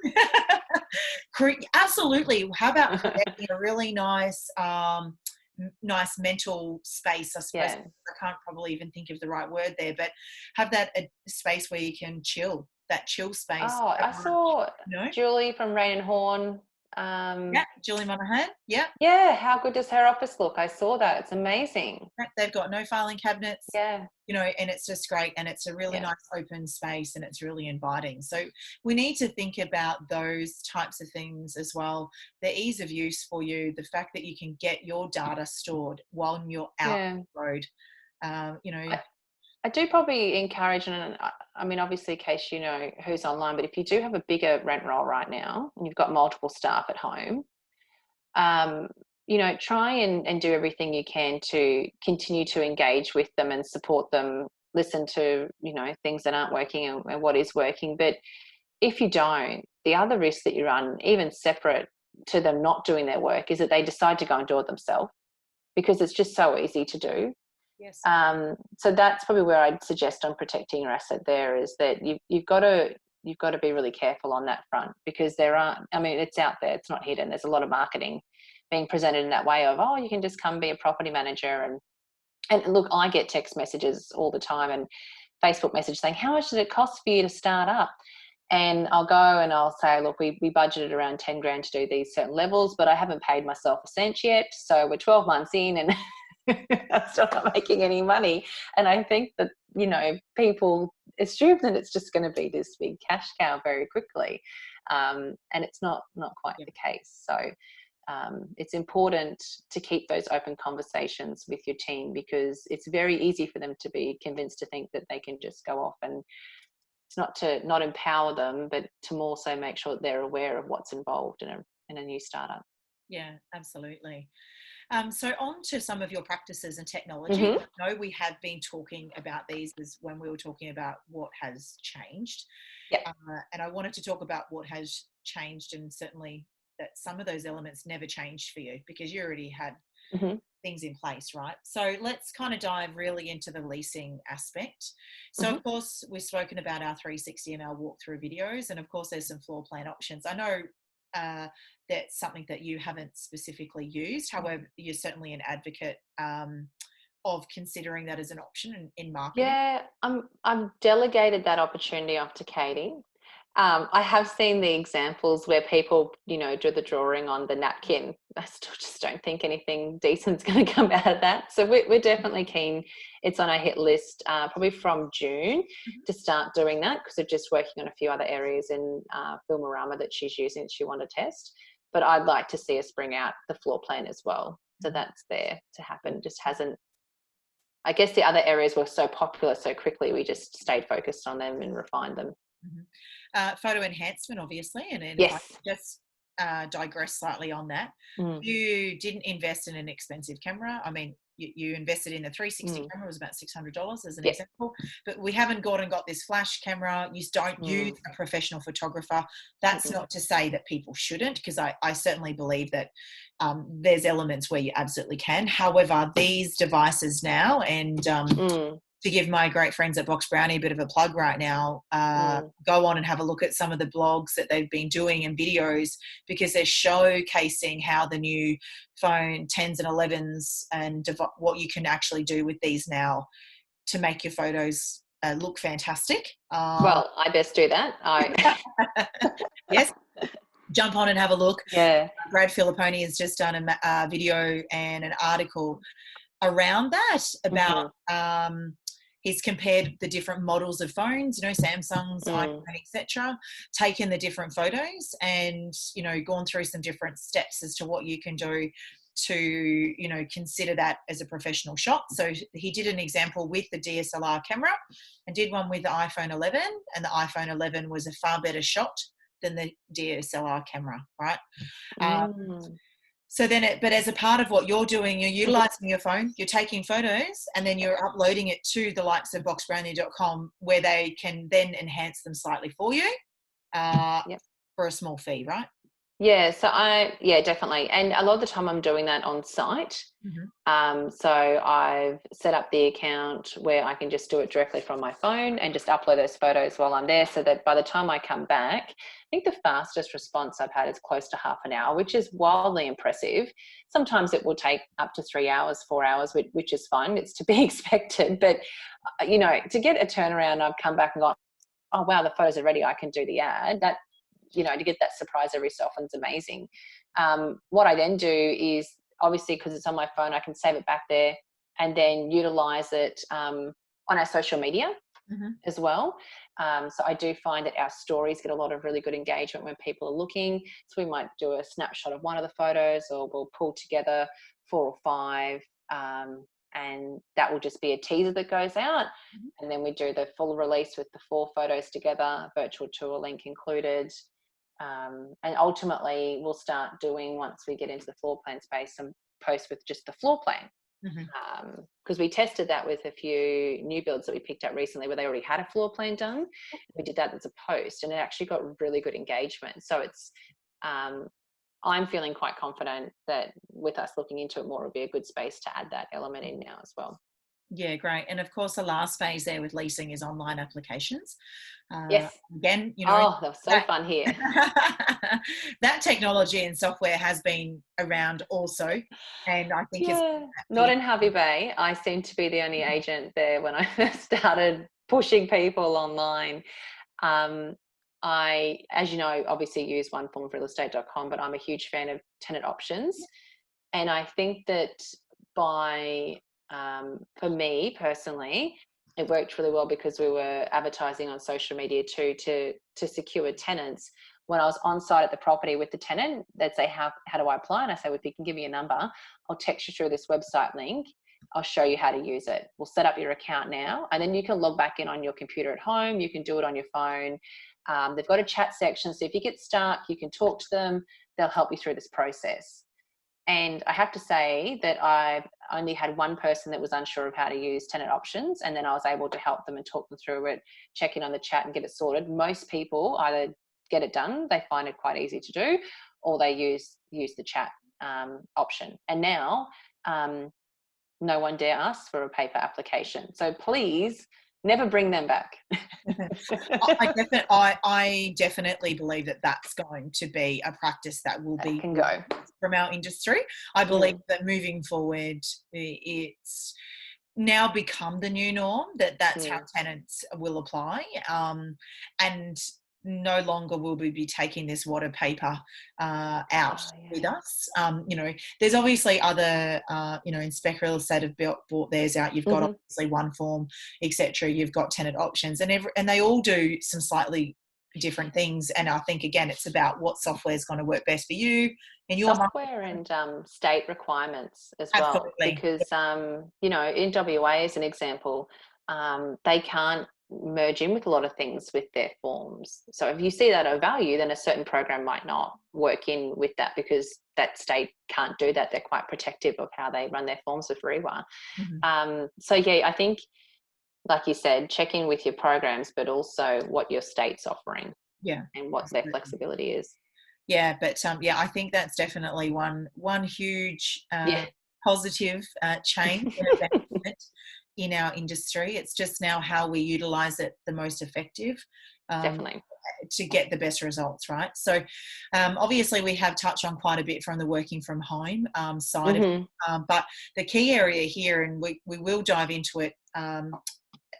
Absolutely. How about creating a really nice nice mental space, I suppose. I can't probably even think of the right word there, but have that a space where you can chill, that chill space.
Oh, I saw Julie from Rain and Horn.
Yeah, Julie Monahan. Yeah.
Yeah, how good does her office look? I saw that. It's amazing.
They've got no filing cabinets.
Yeah.
You know, and it's just great, and it's a really nice open space, and it's really inviting. So we need to think about those types of things as well. The ease of use for you, the fact that you can get your data stored while you're out on the road. You know,
I do probably encourage, and I mean, obviously, in case you know who's online, but if you do have a bigger rent roll right now and you've got multiple staff at home, you know, try and do everything you can to continue to engage with them and support them, listen to, you know, things that aren't working and what is working. But if you don't, the other risk that you run, even separate to them not doing their work, is that they decide to go and do it themselves because it's just so easy to do.
Yes.
So that's probably where I'd suggest on protecting your asset there, is that you've got to be really careful on that front, because I mean, it's out there, it's not hidden. There's a lot of marketing being presented in that way of, oh, you can just come be a property manager. And look, I get text messages all the time and Facebook messages saying, how much did it cost for you to start up? And I'll go and I'll say, look, we budgeted around 10 grand to do these certain levels, but I haven't paid myself a cent yet. So we're 12 months in and I'm still not making any money. And I think that, you know, people assume that it's just going to be this big cash cow very quickly. And it's not quite the case. So it's important to keep those open conversations with your team, because it's very easy for them to be convinced to think that they can just go off, and it's not to not empower them, but to more so make sure that they're aware of what's involved in a new startup.
Yeah, absolutely. So on to some of your practices and technology. I know we have been talking about these as when we were talking about what has changed. And I wanted to talk about what has changed, and certainly that some of those elements never changed for you because you already had things in place, right? So let's kind of dive really into the leasing aspect. So of course, we've spoken about our 360 and our walkthrough videos, and of course there's some floor plan options. I know that's something that you haven't specifically used. However, you're certainly an advocate of considering that as an option in marketing.
Yeah, I've delegated that opportunity off to Katie. I have seen the examples where people, do the drawing on the napkin. I still just don't think anything decent's going to come out of that. So we're definitely keen. It's on our hit list probably from June to start doing that, because we're just working on a few other areas in Filmorama that she's using that she wanted to test. But I'd like to see us bring out the floor plan as well. So that's there to happen. Just hasn't. I guess the other areas were so popular so quickly, we just stayed focused on them and refined them.
Photo enhancement, obviously, and then if I
Yes.
just digress slightly on that, you didn't invest in an expensive camera. I mean, you invested in the 360 camera, it was about $600 as an example, but we haven't got this flash camera. You don't use a professional photographer. That's not to say that people shouldn't, because I certainly believe that there's elements where you absolutely can. However, these devices now, and to give my great friends at Box Brownie a bit of a plug right now, go on and have a look at some of the blogs that they've been doing and videos, because they're showcasing how the new phone 10s and 11s and what you can actually do with these now to make your photos look fantastic.
Well, I best do that.
Yes. Jump on and have a look.
Yeah.
Brad Filipponi has just done a video and an article around that about he's compared the different models of phones, Samsung's, iPhone, etc., taken the different photos and, gone through some different steps as to what you can do to, consider that as a professional shot. So he did an example with the DSLR camera and did one with the iPhone 11, and the iPhone 11 was a far better shot than the DSLR camera, right? So then but as a part of what you're doing, you're utilizing your phone, you're taking photos, and then you're uploading it to the likes of boxbrownie.com, where they can then enhance them slightly for you for a small fee, right?
Yeah, so definitely. And a lot of the time I'm doing that on site. So I've set up the account where I can just do it directly from my phone and just upload those photos while I'm there, so that by the time I come back, I think the fastest response I've had is close to half an hour, which is wildly impressive. Sometimes it will take up to 3 hours, 4 hours, which is fine. It's to be expected. But, to get a turnaround, I've come back and gone, oh, wow, the photos are ready. I can do the ad. That, to get that surprise every so often is amazing. What I then do is, obviously, because it's on my phone, I can save it back there and then utilize it on our social media as well. So I do find that our stories get a lot of really good engagement when people are looking. So we might do a snapshot of one of the photos, or we'll pull together 4 or 5, and that will just be a teaser that goes out. And then we do the full release with the 4 photos together, virtual tour link included. And ultimately we'll start doing, once we get into the floor plan space, some posts with just the floor plan. Because we tested that with a few new builds that we picked up recently, where they already had a floor plan done. We did that as a post, and it actually got really good engagement. So it's I'm feeling quite confident that with us looking into it more, it'll be a good space to add that element in now as well.
Yeah, great. And of course, the last phase there with leasing is online applications.
Yes.
Again,
oh, that was so fun here.
That technology and software has been around also, and I think it's
not in Hervey Bay. I seem to be the only agent there when I first started pushing people online. I, as you know, obviously use oneformofrealestate.com, but I'm a huge fan of tenant options, and I think that for me personally, it worked really well because we were advertising on social media too to secure tenants. When I was on site at the property with the tenant, they'd say, how do I apply? And I say, well, if you can give me a number, I'll text you through this website link. I'll show you how to use it. We'll set up your account now, and then you can log back in on your computer at home. You can do it on your phone. They've got a chat section, so if you get stuck, you can talk to them. They'll help you through this process. And I have to say that I only had one person that was unsure of how to use tenant options, and then I was able to help them and talk them through it, check in on the chat and get it sorted. Most people either get it done, they find it quite easy to do, or they use the chat option. And now no one dare ask for a paper application. So please never bring them back.
I definitely believe that that's going to be a practice that will be
can go
from our industry. I believe that moving forward, it's now become the new norm, that's how tenants will apply. And no longer will we be taking this wad paper out with us. There's obviously other, Inspect Real Estate have bought theirs out. You've got obviously One Form, etc. You've got tenant options, and they all do some slightly different things. And I think, again, it's about what software is going to work best for you in your
software and state requirements as well.
Absolutely.
Because in WA, as an example, they can't merge in with a lot of things with their forms. So if you see that of value, then a certain program might not work in with that, because that state can't do that. They're quite protective of how they run their forms with REWA. So I think, like you said, check in with your programs, but also what your state's offering, and what their flexibility is.
But I think that's definitely one huge positive change in our industry. It's just now how we utilize it the most effective,
definitely,
to get the best results, right? So obviously we have touched on quite a bit from the working from home side of it, but the key area here, and we will dive into it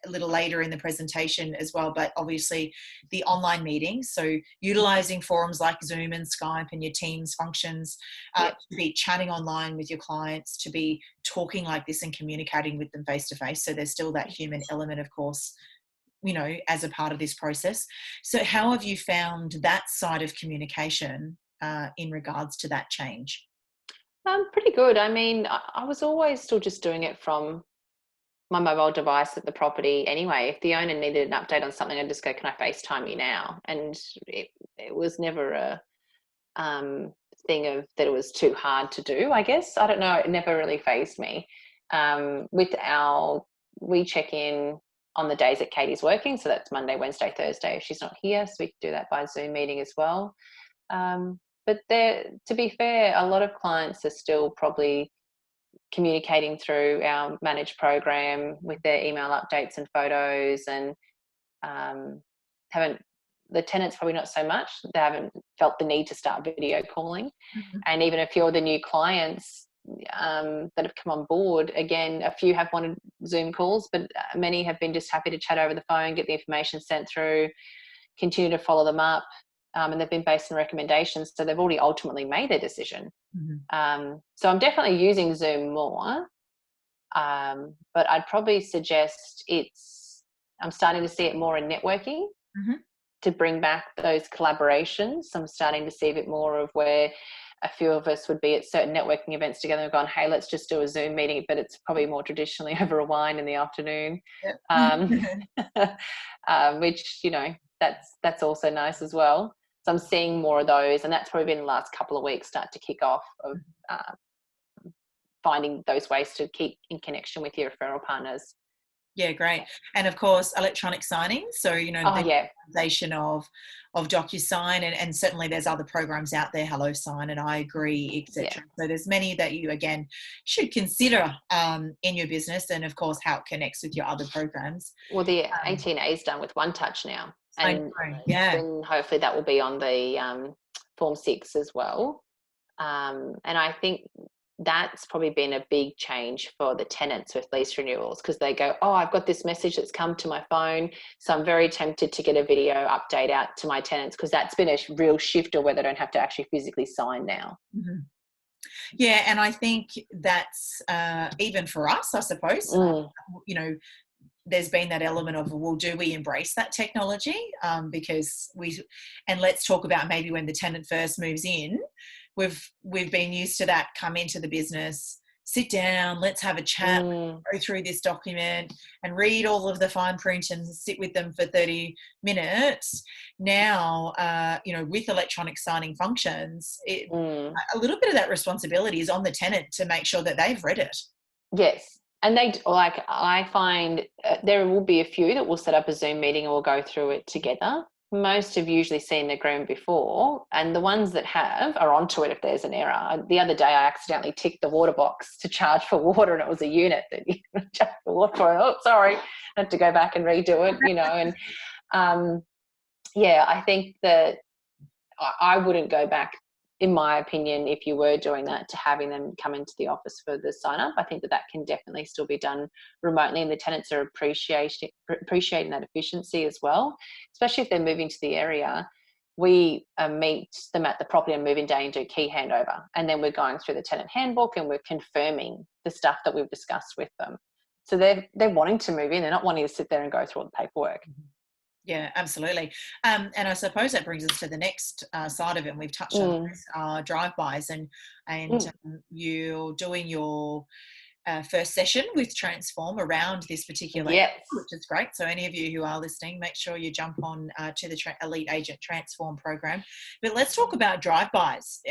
a little later in the presentation as well, but obviously the online meetings, so utilizing forums like Zoom and Skype and your Teams functions, to be chatting online with your clients, to be talking like this and communicating with them face to face. So there's still that human element, of course, as a part of this process. So how have you found that side of communication in regards to that change?
Pretty good. I mean, I was always still just doing it from my mobile device at the property anyway. If the owner needed an update on something, I'd just go, can I FaceTime you now? And it was never a thing of that it was too hard to do, I guess. I don't know. It never really fazed me. We check in on the days that Katie's working. So that's Monday, Wednesday, Thursday if she's not here. So we can do that by Zoom meeting as well. But to be fair, a lot of clients are still probably communicating through our managed program with their email updates and photos, and the tenants probably not so much. They haven't felt the need to start video calling. And even a few of the new clients that have come on board, again, a few have wanted Zoom calls, but many have been just happy to chat over the phone, get the information sent through, continue to follow them up. And they've been based on recommendations, so they've already ultimately made their decision. So I'm definitely using Zoom more, but I'd probably suggest I'm starting to see it more in networking to bring back those collaborations. I'm starting to see a bit more of where a few of us would be at certain networking events together and gone, hey, let's just do a Zoom meeting, but it's probably more traditionally over a wine in the afternoon. Which, that's also nice as well. So I'm seeing more of those, and that's probably been the last couple of weeks start to kick off of finding those ways to keep in connection with your referral partners.
Yeah, great. And of course, electronic signing. So, the utilization of DocuSign, and certainly there's other programs out there, HelloSign and I Agree, etc. So there's many that you, again, should consider in your business, and of course how it connects with your other programs.
Well, the 18A is done with One Touch now. And then hopefully that will be on the Form 6 as well. And I think that's probably been a big change for the tenants with lease renewals, because they go, oh, I've got this message that's come to my phone, so I'm very tempted to get a video update out to my tenants, because that's been a real shifter where they don't have to actually physically sign now.
Yeah, and I think that's even for us, I suppose, there's been that element of, well, do we embrace that technology? Because and let's talk about maybe when the tenant first moves in, we've been used to that, come into the business, sit down, let's have a chat, go through this document and read all of the fine print and sit with them for 30 minutes. Now, with electronic signing functions, a little bit of that responsibility is on the tenant to make sure that they've read it.
Yes. And I find there will be a few that will set up a Zoom meeting and we'll go through it together. Most have usually seen the agreement before, and the ones that have are onto it if there's an error. The other day I accidentally ticked the water box to charge for water, and it was a unit that you charge for water for. Oh, sorry, I had to go back and redo it, and I think that I wouldn't go back in my opinion, if you were doing that, to having them come into the office for the sign up. I think that can definitely still be done remotely, and the tenants are appreciating that efficiency as well, especially if they're moving to the area. We meet them at the property on moving day and do key handover, and then we're going through the tenant handbook and we're confirming the stuff that we've discussed with them. So they're wanting to move in. They're not wanting to sit there and go through all the paperwork.
Yeah, absolutely. And I suppose that brings us to the next side of it. And we've touched on those, drive-bys, and you're doing your first session with Transform around this particular area, which is great. So any of you who are listening, make sure you jump on to the Elite Agent Transform program. But let's talk about drive-bys.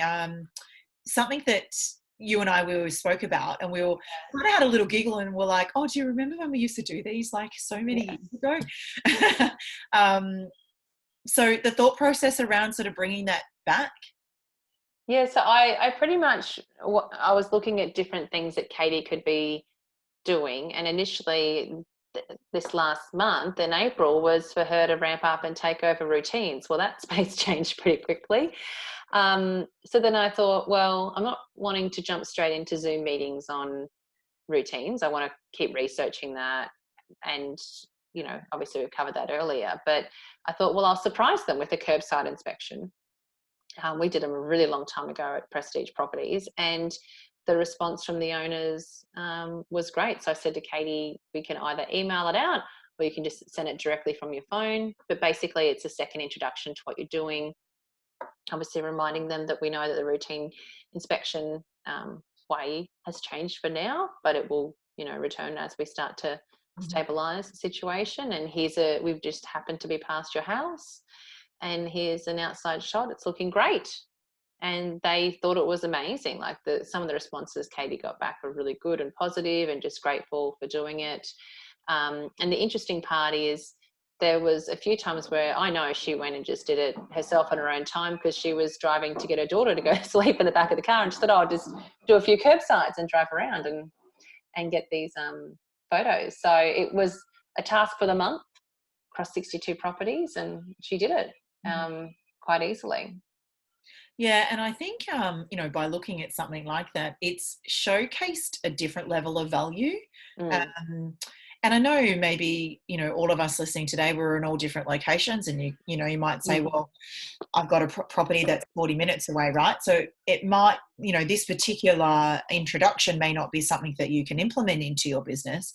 Something that you and we spoke about, and we all kind of had a little giggle and we're like, oh, do you remember when we used to do these like so many years ago? So the thought process around sort of bringing that back.
Yeah, so I pretty much, I was looking at different things that Katie could be doing, and initially this last month in April was for her to ramp up and take over routines. Well, that space changed pretty quickly. So then I thought, well, I'm not wanting to jump straight into Zoom meetings on routines. I want to keep researching that, and obviously we've covered that earlier, but I thought, well, I'll surprise them with a curbside inspection. We did them a really long time ago at Prestige Properties, and the response from the owners was great. So I said to Katie, we can either email it out or you can just send it directly from your phone. But basically it's a second introduction to what you're doing. Obviously reminding them that we know that the routine inspection way has changed for now, but it will, return as we start to stabilise the situation. And we've just happened to be past your house, and here's an outside shot. It's looking great. And they thought it was amazing. Like some of the responses Katie got back were really good and positive, and just grateful for doing it. And the interesting part is there was a few times where I know she went and just did it herself on her own time, because she was driving to get her daughter to go sleep in the back of the car, and she thought, I'll just do a few curbsides and drive around and get these photos. So it was a task for the month across 62 properties, and she did it quite easily.
Yeah, and I think, by looking at something like that, it's showcased a different level of value. And I know maybe, all of us listening today, we're in all different locations, and you might say, well, I've got a property that's 40 minutes away, right? So it might, this particular introduction may not be something that you can implement into your business,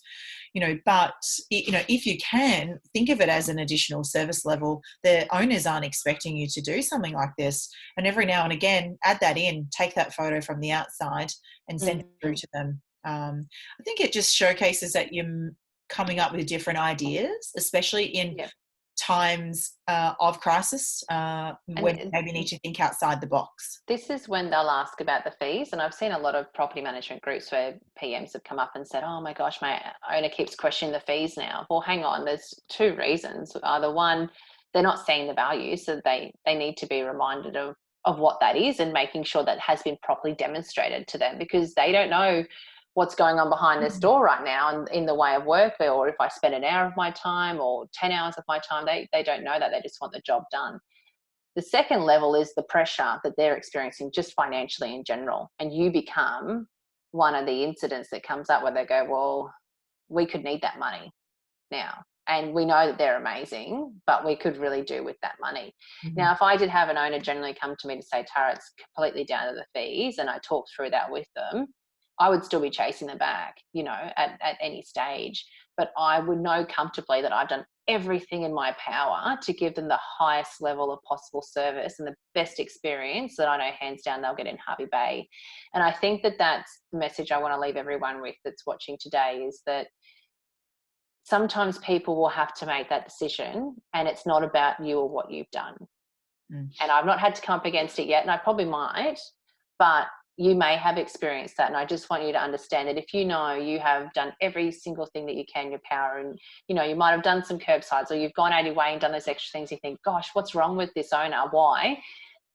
but if you can think of it as an additional service level, the owners aren't expecting you to do something like this. And every now and again, add that in, take that photo from the outside and send it through to them. I think it just showcases that you're coming up with different ideas, especially in times of crisis, when you maybe need to think outside the box.
This is when they'll ask about the fees, and I've seen a lot of property management groups where PMs have come up and said, oh my gosh, my owner keeps questioning the fees now. Well, hang on, there's two reasons. Either one, they're not seeing the value, so they need to be reminded of what that is, and making sure that has been properly demonstrated to them, because they don't know what's going on behind this door right now in the way of work, or if I spend an hour of my time or 10 hours of my time, they don't know that. They just want the job done. The second level is the pressure that they're experiencing just financially in general, and you become one of the incidents that comes up where they go, well, we could need that money now, and we know that they're amazing, but we could really do with that money. Now, if I did have an owner generally come to me to say, Tara, it's completely down to the fees, and I talked through that with them, I would still be chasing them back, at any stage. But I would know comfortably that I've done everything in my power to give them the highest level of possible service and the best experience that I know hands down they'll get in Hervey Bay. And I think that that's the message I want to leave everyone with that's watching today, is that sometimes people will have to make that decision, and it's not about you or what you've done. And I've not had to come up against it yet, and I probably might, but you may have experienced that. And I just want you to understand that if you know you have done every single thing that you can in your power, and you might have done some curbsides, or you've gone out of your way and done those extra things, you think, gosh, what's wrong with this owner? Why?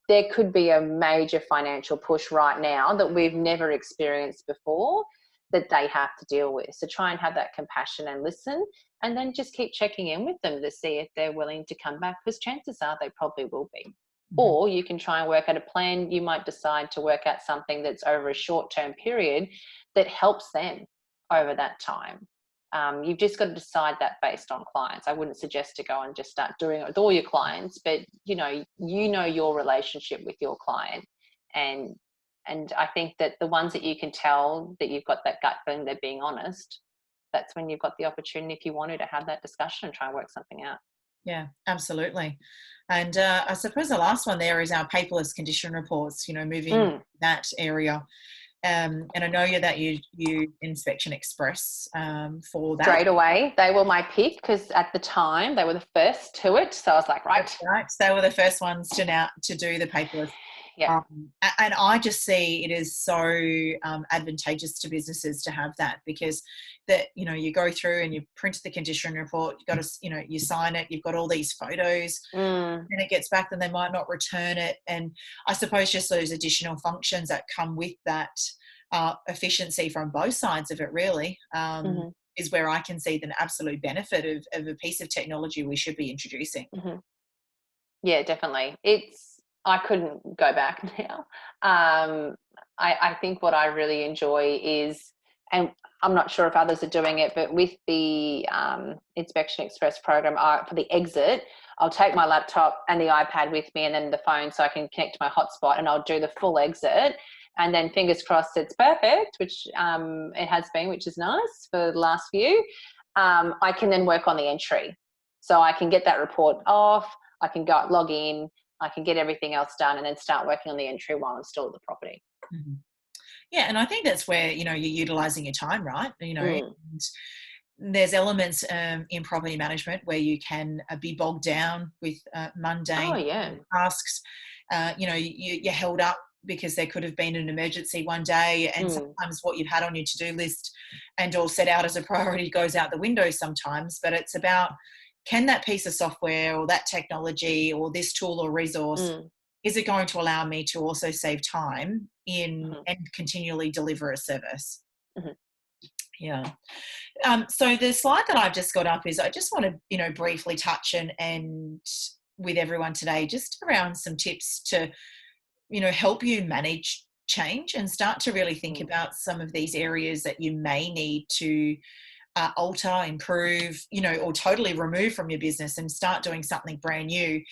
There could be a major financial push right now that we've never experienced before that they have to deal with. So try and have that compassion and listen, and then just keep checking in with them to see if they're willing to come back, because chances are they probably will be.
Mhm.
Or you can try and work out a plan. You might decide to work out something that's over a short-term period that helps them over that time. You've just got to decide that based on clients. I wouldn't suggest to go and just start doing it with all your clients, but you know your relationship with your client, and I think that the ones that you can tell that you've got that gut feeling they're being honest, that's when you've got the opportunity, if you wanted, to have that discussion and try and work something out.
Yeah, absolutely. And I suppose the last one there is our paperless condition reports, moving
Mm.
that area. And I know that you Inspection Express for that.
Straight away, they were my pick because at the time they were the first to it. So I was like,
That's
right,
right. They were the first ones to do the paperless.
yeah.
And I just see it is so advantageous to businesses to have that, because that you go through and you print the condition report, you got to you sign it, you've got all these photos,
Mm,
and it gets back, then they might not return it. And I suppose just those additional functions that come with that efficiency from both sides of it really
hmm
is where I can see the absolute benefit of a piece of technology we should be introducing.
hmm Yeah, definitely. I couldn't go back now. I think what I really enjoy is, and I'm not sure if others are doing it, but with the Inspection Express program, for the exit, I'll take my laptop and the iPad with me and then the phone so I can connect to my hotspot, and I'll do the full exit. And then fingers crossed it's perfect, which it has been, which is nice for the last few. I can then work on the entry. So I can get that report off, I can go log in, I can get everything else done and then start working on the entry while I'm still at the property.
Mhm. Yeah, and I think that's where you're utilizing your time, right?
Mm.
And there's elements in property management where you can be bogged down with
Oh,
mundane
yeah.
tasks. You're held up because there could have been an emergency one day, and
Mm.
sometimes what you've had on your to-do list and all set out as a priority goes out the window sometimes. But it's about, can that piece of software or that technology or this tool or resource,
Mm.
is it going to allow me to also save time in
Mhm.
and continually deliver a service?
Mhm.
Yeah. So the slide that I've just got up is, I just want to, briefly touch and with everyone today, just around some tips to, help you manage change and start to really think
Mm.
about some of these areas that you may need to alter, improve, or totally remove from your business and start doing something brand new.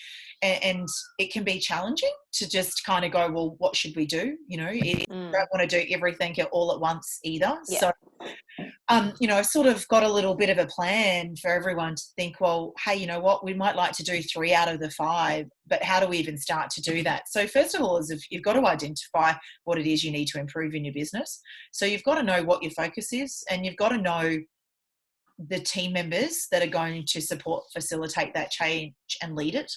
And it can be challenging to just kind of go, well, what should we do? You
Mm.
don't want to do everything all at once either.
Yeah.
So I've sort of got a little bit of a plan for everyone to think, well, hey, you know what, we might like to do 3 out of the 5, but how do we even start to do that? So first of all, is if you've got to identify what it is you need to improve in your business. So you've got to know what your focus is, and you've got to know the team members that are going to support, facilitate that change and lead it.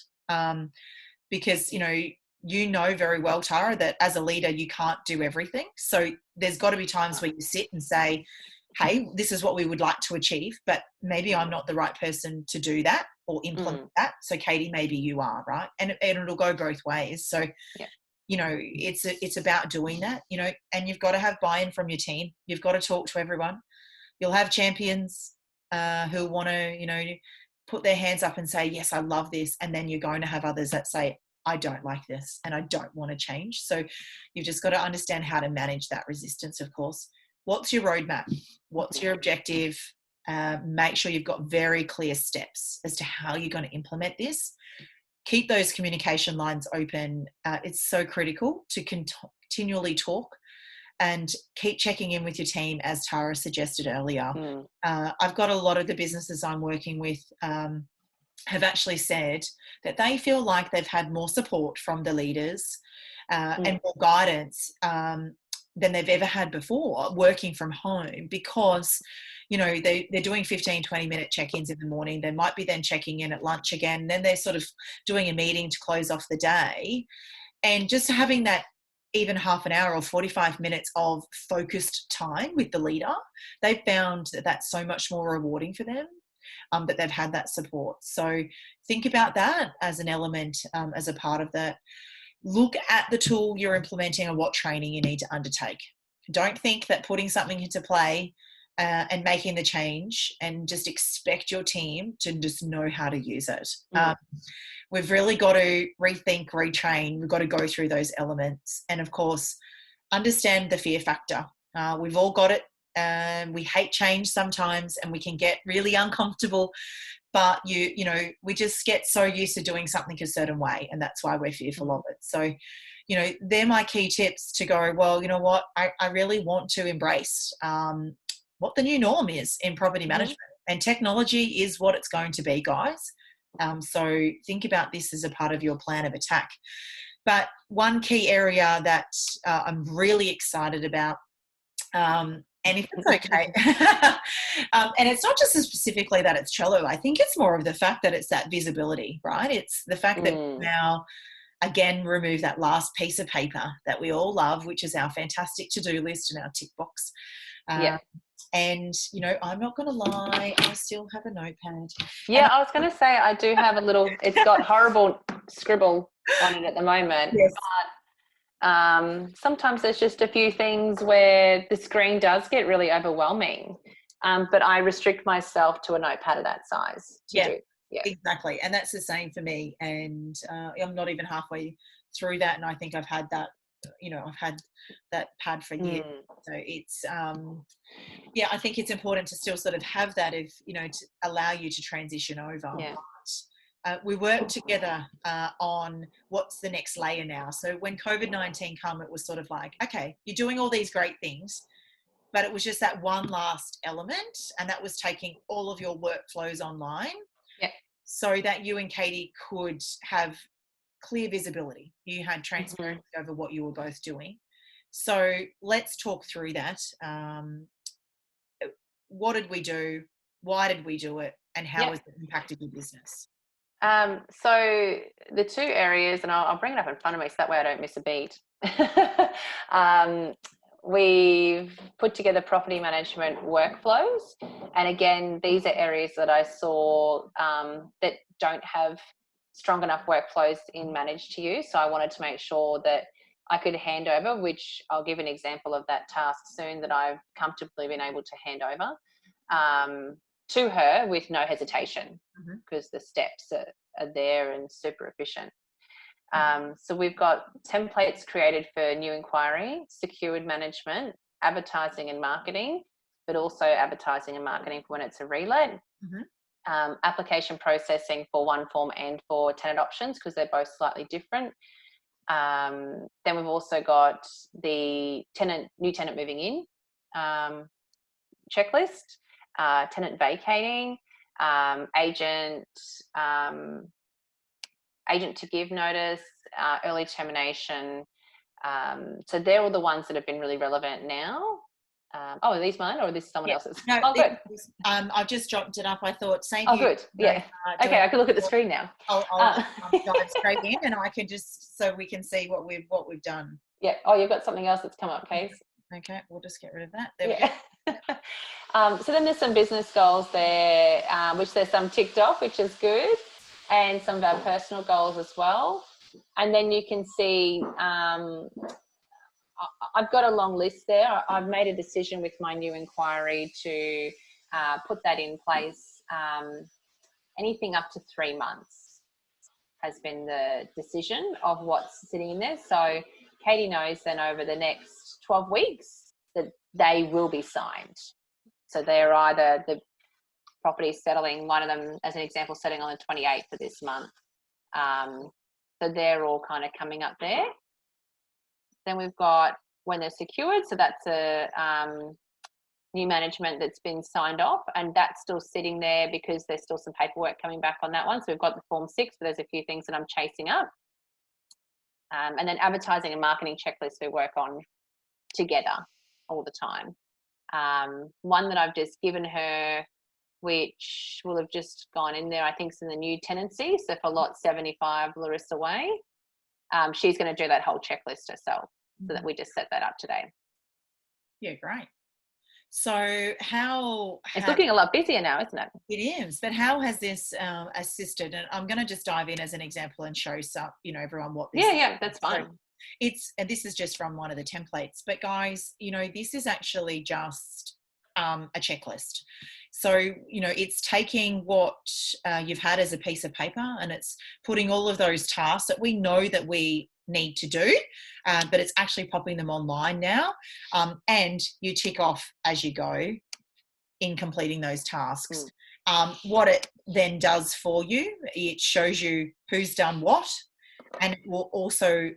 Because, very well, Tara, that as a leader, you can't do everything. So there's got to be times where you sit and say, hey, this is what we would like to achieve, but maybe I'm not the right person to do that or implement
Mm.
that. So Katie, maybe you are, right? And it'll go both ways. So,
Yeah.
it's about doing that, and you've got to have buy-in from your team. You've got to talk to everyone. You'll have champions who want to, put their hands up and say, yes, I love this. And then you're going to have others that say, I don't like this and I don't want to change. So you've just got to understand how to manage that resistance, of course. What's your roadmap? What's your objective? Make sure you've got very clear steps as to how you're going to implement this. Keep those communication lines open. It's so critical to continually talk and keep checking in with your team, as Tara suggested earlier.
Mm.
I've got a lot of the businesses I'm working with have actually said that they feel like they've had more support from the leaders and
Mm.
more guidance than they've ever had before working from home, because they're doing 15-20 minute check-ins in the morning. They might be then checking in at lunch again, then they're sort of doing a meeting to close off the day, and just having that even half an hour or 45 minutes of focused time with the leader, they've found that that's so much more rewarding for them, that they've had that support. So think about that as an element, as a part of that. Look at the tool you're implementing and what training you need to undertake. Don't think that putting something into play and making the change and just expect your team to just know how to use it.
Mm.
we've really got to rethink, retrain. We've got to go through those elements. And of course, understand the fear factor. We've all got it. We hate change sometimes, and we can get really uncomfortable. But we just get so used to doing something a certain way, and that's why we're fearful of it. So, they're my key tips to go, well, you know what, I really want to embrace what the new norm is in property management, and technology is what it's going to be, guys. So think about this as a part of your plan of attack. But one key area that I'm really excited about, and if it's okay, and it's not just specifically that it's Trello, I think it's more of the fact that it's that visibility, right? It's the fact that now, again, remove that last piece of paper that we all love, which is our fantastic to-do list and our tick box. And, I'm not going to lie, I still have a notepad.
Yeah, I was going to say I do have a little, it's got horrible scribble on it at the moment.
Yes.
But sometimes there's just a few things where the screen does get really overwhelming. But I restrict myself to a notepad of that size to do. Yeah,
exactly. And that's the same for me. And I'm not even halfway through that. And I think I've had that, I've had that pad for years. So it's, I think it's important to still sort of have that to allow you to transition over.
Yeah.
We worked together on what's the next layer now. So when COVID-19 came, it was sort of like, okay, you're doing all these great things, but it was just that one last element, and that was taking all of your workflows online, so that you and Katie could have clear visibility. You had transparency over what you were both doing. So let's talk through that. What did we do? Why did we do it? And how has it impacted your business?
So the two areas, and I'll bring it up in front of me so that way I don't miss a beat. We've put together property management workflows. And again, these are areas that I saw that don't have strong enough workflows in Manage to Use. So I wanted to make sure that I could hand over, which I'll give an example of that task soon that I've comfortably been able to hand over to her with no hesitation, because the steps are there and super efficient. So we've got templates created for new inquiry, secured management, advertising and marketing, but also advertising and marketing for when it's a relet, application processing for one form and for tenant options, because they're both slightly different. Then we've also got the new tenant moving in checklist, tenant vacating, agent to give notice, early termination. So they're all the ones that have been really relevant now. Are these mine or are this someone else's?
No,
good.
I've just dropped it up. I thought, same.
Good. Yeah. Okay, I can look at the screen now.
I'll dive straight in, and I can just, so we can see what we've done.
Yeah. Oh, you've got something else that's come up, Case.
Okay, we'll just get rid of that. There we go.
So then there's some business goals there, which there's some ticked off, which is good, and some of our personal goals as well. And then you can see I've got a long list there. I've made a decision with my new inquiry to put that in place. Anything up to 3 months has been the decision of what's sitting in there. So Katie knows then over the next 12 weeks that they will be signed. So they're either the property settling, one of them, as an example, settling on the 28th of this month. So they're all kind of coming up there. Then we've got when they're secured. So that's a new management that's been signed off, and that's still sitting there because there's still some paperwork coming back on that one. So we've got the Form 6, but there's a few things that I'm chasing up. And then advertising and marketing checklists we work on together all the time. One that I've just given her, which will have just gone in there, I think it's in the new tenancy. So for lot 75 Larissa Way, she's going to do that whole checklist herself. So that we just set that up today.
Yeah, great. So
it's looking a lot busier now, isn't it?
It is, but how has this assisted? And I'm going to just dive in as an example and show some, everyone what this.
Yeah, that's fine.
So and this is just from one of the templates, but guys, this is actually just a checklist. So, you know, it's taking what you've had as a piece of paper, and it's putting all of those tasks that we know that we need to do, but it's actually popping them online now, and you tick off as you go in completing those tasks. What it then does for you, it shows you who's done what, and it will also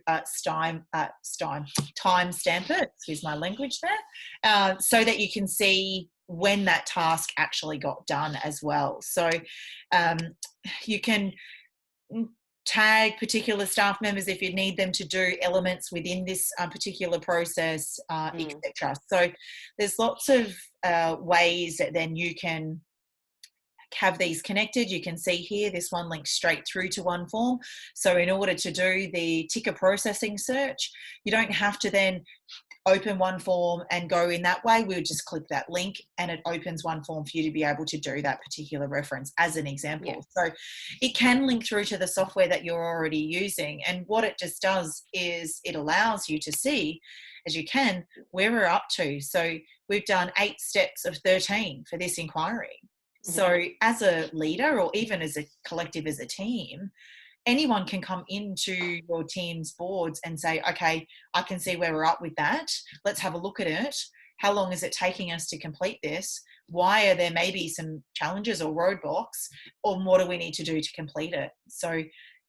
time stamp it, excuse my language there, so that you can see when that task actually got done as well. So you can tag particular staff members if you need them to do elements within this particular process, etc. So there's lots of ways that then you can have these connected. You can see here this one links straight through to one form. So in order to do the ticker processing search, you don't have to then open one form and go in that way. We would just click that link and it opens one form for you to be able to do that particular reference as an example.
Yeah.
So it can link through to the software that you're already using. And what it just does is it allows you to see, as you can, where we're up to. So we've done 8 steps of 13 for this inquiry. So as a leader, or even as a collective, as a team, anyone can come into your team's boards and say, okay, I can see where we're up with that. Let's have a look at it. How long is it taking us to complete this? Why are there maybe some challenges or roadblocks? Or what do we need to do to complete it? So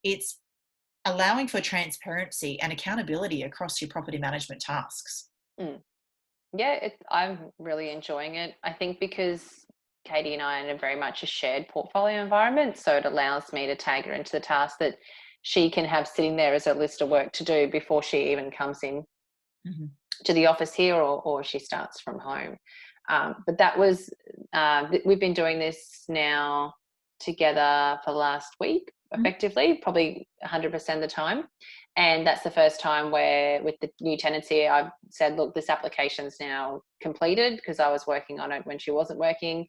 it's allowing for transparency and accountability across your property management tasks.
Yeah, I'm really enjoying it. I think because Katie and I are in a very much a shared portfolio environment, so it allows me to tag her into the task that she can have sitting there as a list of work to do before she even comes in to the office here, or she starts from home. But that was, we've been doing this now together for the last week, effectively, probably 100% of the time. And that's the first time where with the new tenancy, I've said, look, this application's now completed, because I was working on it when she wasn't working,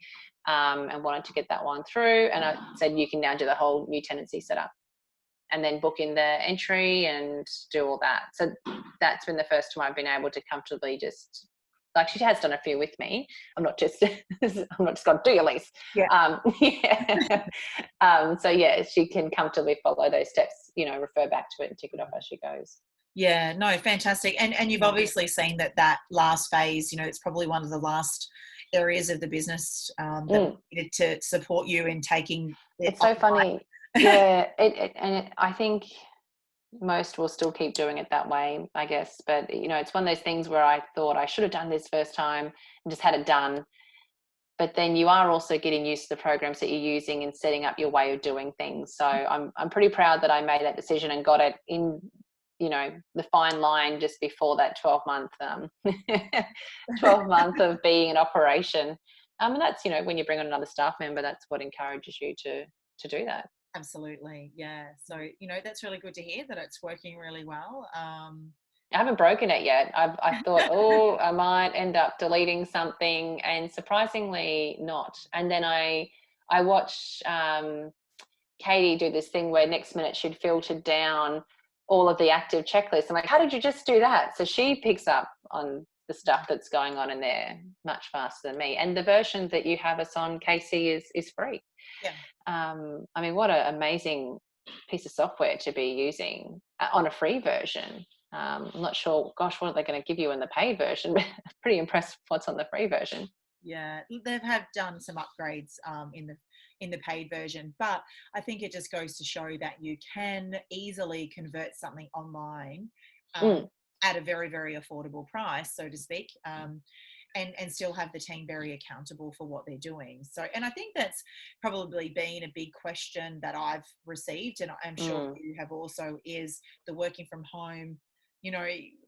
and wanted to get that one through. And I said, you can now do the whole new tenancy setup and then book in the entry and do all that. So that's been the first time I've been able to comfortably just, like, she has done a few with me. I'm not just going to do your lease.
Yeah.
So yeah, she can comfortably follow those steps, refer back to it and tick it off as she goes.
Yeah, no, fantastic. And you've obviously seen that last phase, it's probably one of the last areas of the business that needed to support you in taking it.
It's so funny. Yeah. I think most will still keep doing it that way, I guess. But, it's one of those things where I thought I should have done this first time and just had it done. But then you are also getting used to the programs that you're using and setting up your way of doing things. So I'm pretty proud that I made that decision and got it in, the fine line just before that 12-month of being in operation. And that's, when you bring on another staff member, that's what encourages you to do that.
Absolutely. Yeah. So, that's really good to hear that it's working really well.
I haven't broken it yet. I thought, I might end up deleting something, and surprisingly not. And then I watched Katie do this thing where next minute she'd filtered down all of the active checklists. I'm like, how did you just do that? So she picks up on the stuff that's going on in there much faster than me. And the version that you have us on, Kasey, is free.
Yeah.
I mean, what an amazing piece of software to be using on a free version. I'm not sure, gosh, what are they going to give you in the paid version? But pretty impressed with what's on the free version.
Yeah, they have done some upgrades in the paid version, but I think it just goes to show that you can easily convert something online at a very, very affordable price, so to speak, and still have the team very accountable for what they're doing. So, and I think that's probably been a big question that I've received, and I'm sure you have also, is the working from home,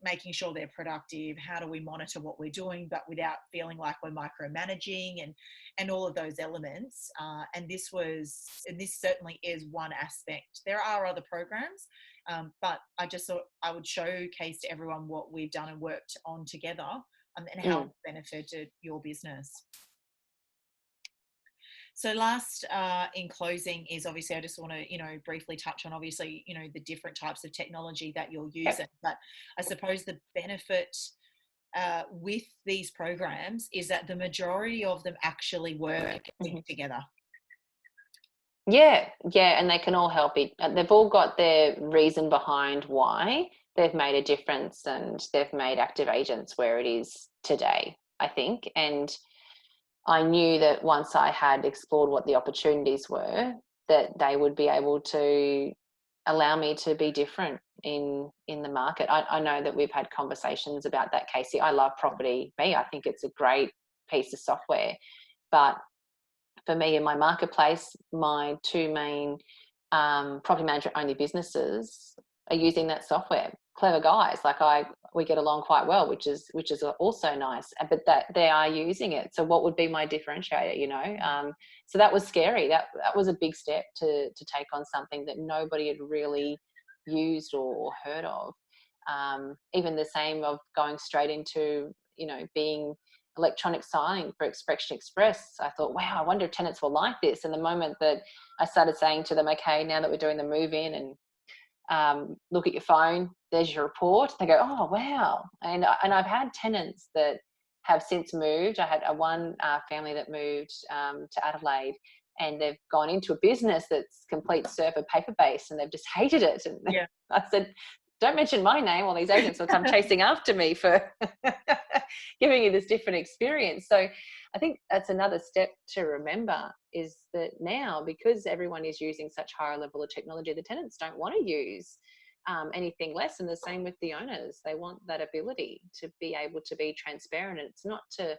making sure they're productive. How do we monitor what we're doing, but without feeling like we're micromanaging and all of those elements? And this certainly is one aspect. There are other programs, but I just thought I would showcase to everyone what we've done and worked on together, and how it benefited your business. So last, in closing, is obviously I just want to, briefly touch on, obviously, the different types of technology that you're using. But I suppose the benefit with these programs is that the majority of them actually work together.
Yeah, and they can all help it. They've all got their reason behind why they've made a difference, and they've made active agents where it is today, I think. And I knew that once I had explored what the opportunities were, that they would be able to allow me to be different in the market. I know that we've had conversations about that, Kasey. I love Property Me. I think it's a great piece of software. But for me in my marketplace, my two main property management only businesses are using that software. Clever guys, we get along quite well, which is also nice. But that they are using it. So what would be my differentiator? So that was scary. That was a big step to take on something that nobody had really used or heard of. Even the same of going straight into being electronic signing for Expression Express. I thought, wow, I wonder if tenants will like this. And the moment that I started saying to them, okay, now that we're doing the move in and look at your phone, there's your report, they go, oh, wow. And I've had tenants that have since moved. I had one family that moved to Adelaide, and they've gone into a business that's complete surfer paper-based, and they've just hated it. And
yeah.
I said, don't mention my name, all these agents will come chasing after me for giving you this different experience. So I think that's another step to remember, is that now, because everyone is using such higher level of technology, the tenants don't want to use anything less. And the same with the owners. They want that ability to be able to be transparent. And it's not to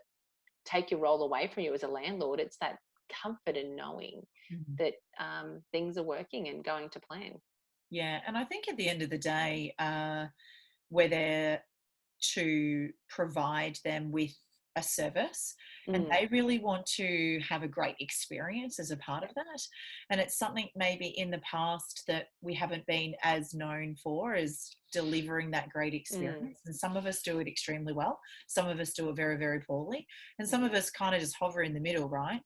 take your role away from you as a landlord. It's that comfort in knowing that things are working and going to plan.
Yeah, and I think at the end of the day, we're there to provide them with a service, and they really want to have a great experience as a part of that. And it's something maybe in the past that we haven't been as known for, as delivering that great experience. And some of us do it extremely well, some of us do it very, very poorly, and some of us kind of just hover in the middle, right?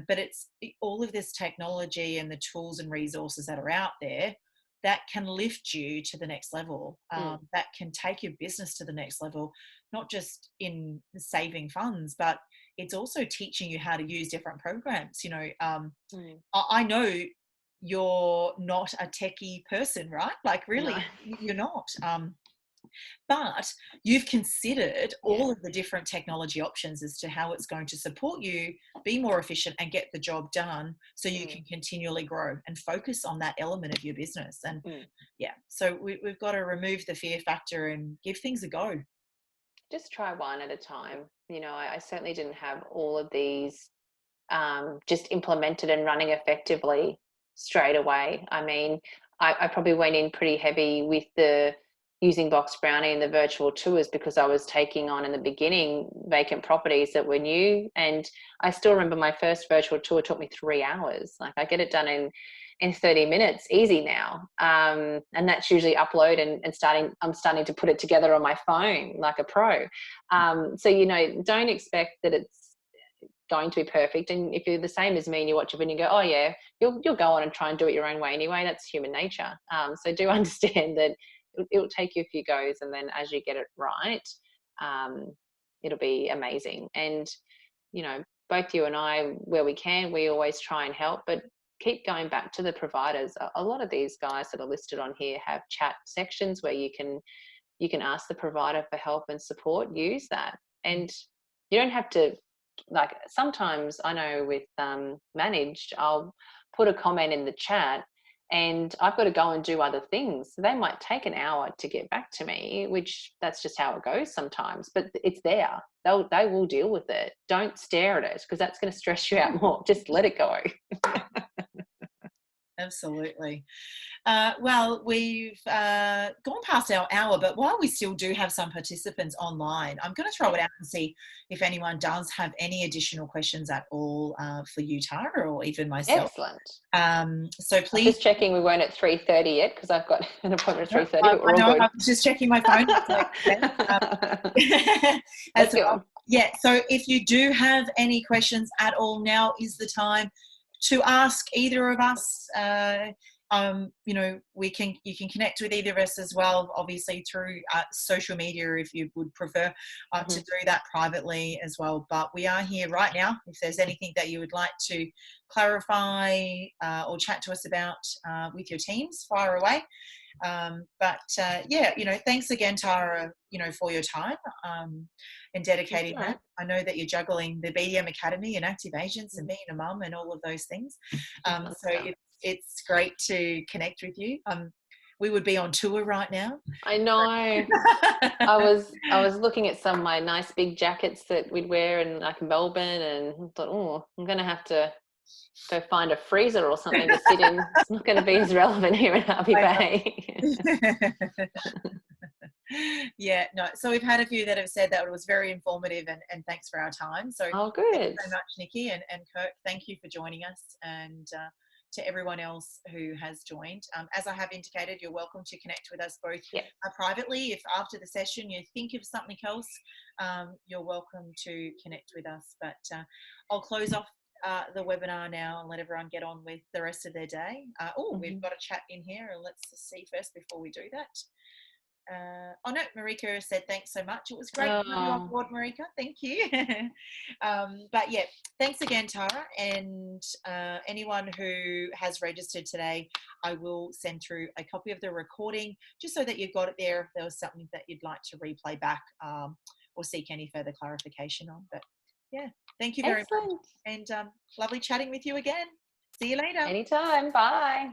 But it's all of this technology and the tools and resources that are out there that can lift you to the next level, that can take your business to the next level, not just in saving funds, but it's also teaching you how to use different programs. I know you're not a techie person, right? Like really, no. You're not. But you've considered all of the different technology options as to how it's going to support you be more efficient and get the job done, so you can continually grow and focus on that element of your business. And so we've got to remove the fear factor and give things a go.
Just try one at a time. I certainly didn't have all of these just implemented and running effectively straight away. I mean, I probably went in pretty heavy with the using Box Brownie and the virtual tours, because I was taking on in the beginning vacant properties that were new. And I still remember my first virtual tour took me 3 hours. Like, I get it done in 30 minutes, easy now. And that's usually upload and I'm starting to put it together on my phone like a pro. So, don't expect that it's going to be perfect. And if you're the same as me and you watch a video and you go, oh yeah, you'll go on and try and do it your own way anyway. That's human nature. So do understand that it'll take you a few goes, and then as you get it right, it'll be amazing. And both you and I, where we can, we always try and help, but keep going back to the providers. A lot of these guys that are listed on here have chat sections where you can ask the provider for help and support. Use that. And you don't have to, like, sometimes I know with Managed, I'll put a comment in the chat and I've got to go and do other things. So they might take an hour to get back to me, which that's just how it goes sometimes, but it's there. They will deal with it. Don't stare at it, because that's going to stress you out more. Just let it go.
Absolutely. Well, we've gone past our hour, but while we still do have some participants online, I'm going to throw it out and see if anyone does have any additional questions at all for you, Tara, or even myself.
Excellent.
So please.
I'm just checking we weren't at 3:30 yet, because I've got an appointment at 3:30. But we're all good.
I was just checking my phone.
Let's go on.
Yeah. So if you do have any questions at all, now is the time to ask either of us. you know, you can connect with either of us as well, obviously through social media if you would prefer to do that privately as well. But we are here right now. If there's anything that you would like to clarify or chat to us about with your teams, fire away. Yeah, you know, thanks again, Tara, you know, for your time and dedicating that. I know that you're juggling the BDM Academy and active agents and being a mum and all of those things. So it's great to connect with you. We would be on tour right now.
I know. I was looking at some of my nice big jackets that we'd wear in like Melbourne, and thought, oh, I'm going to have to go find a freezer or something to sit in. It's not going to be as relevant here in Hervey Bay.
Yeah, no. So we've had a few that have said that it was very informative and thanks for our time. So
good.
Thank you so much, Nikki and Kirk. Thank you for joining us, and to everyone else who has joined. As I have indicated, you're welcome to connect with us both privately. If after the session you think of something else, you're welcome to connect with us. But I'll close off the webinar now and let everyone get on with the rest of their day. We've got a chat in here, and let's see first before we do that. No, Marika said thanks so much. It was great to have you on board, Marika. Thank you. But yeah, thanks again, Tara. And anyone who has registered today, I will send through a copy of the recording just so that you've got it there if there was something that you'd like to replay back or seek any further clarification on. But yeah, thank you very much. And lovely chatting with you again. See you later.
Anytime. Bye.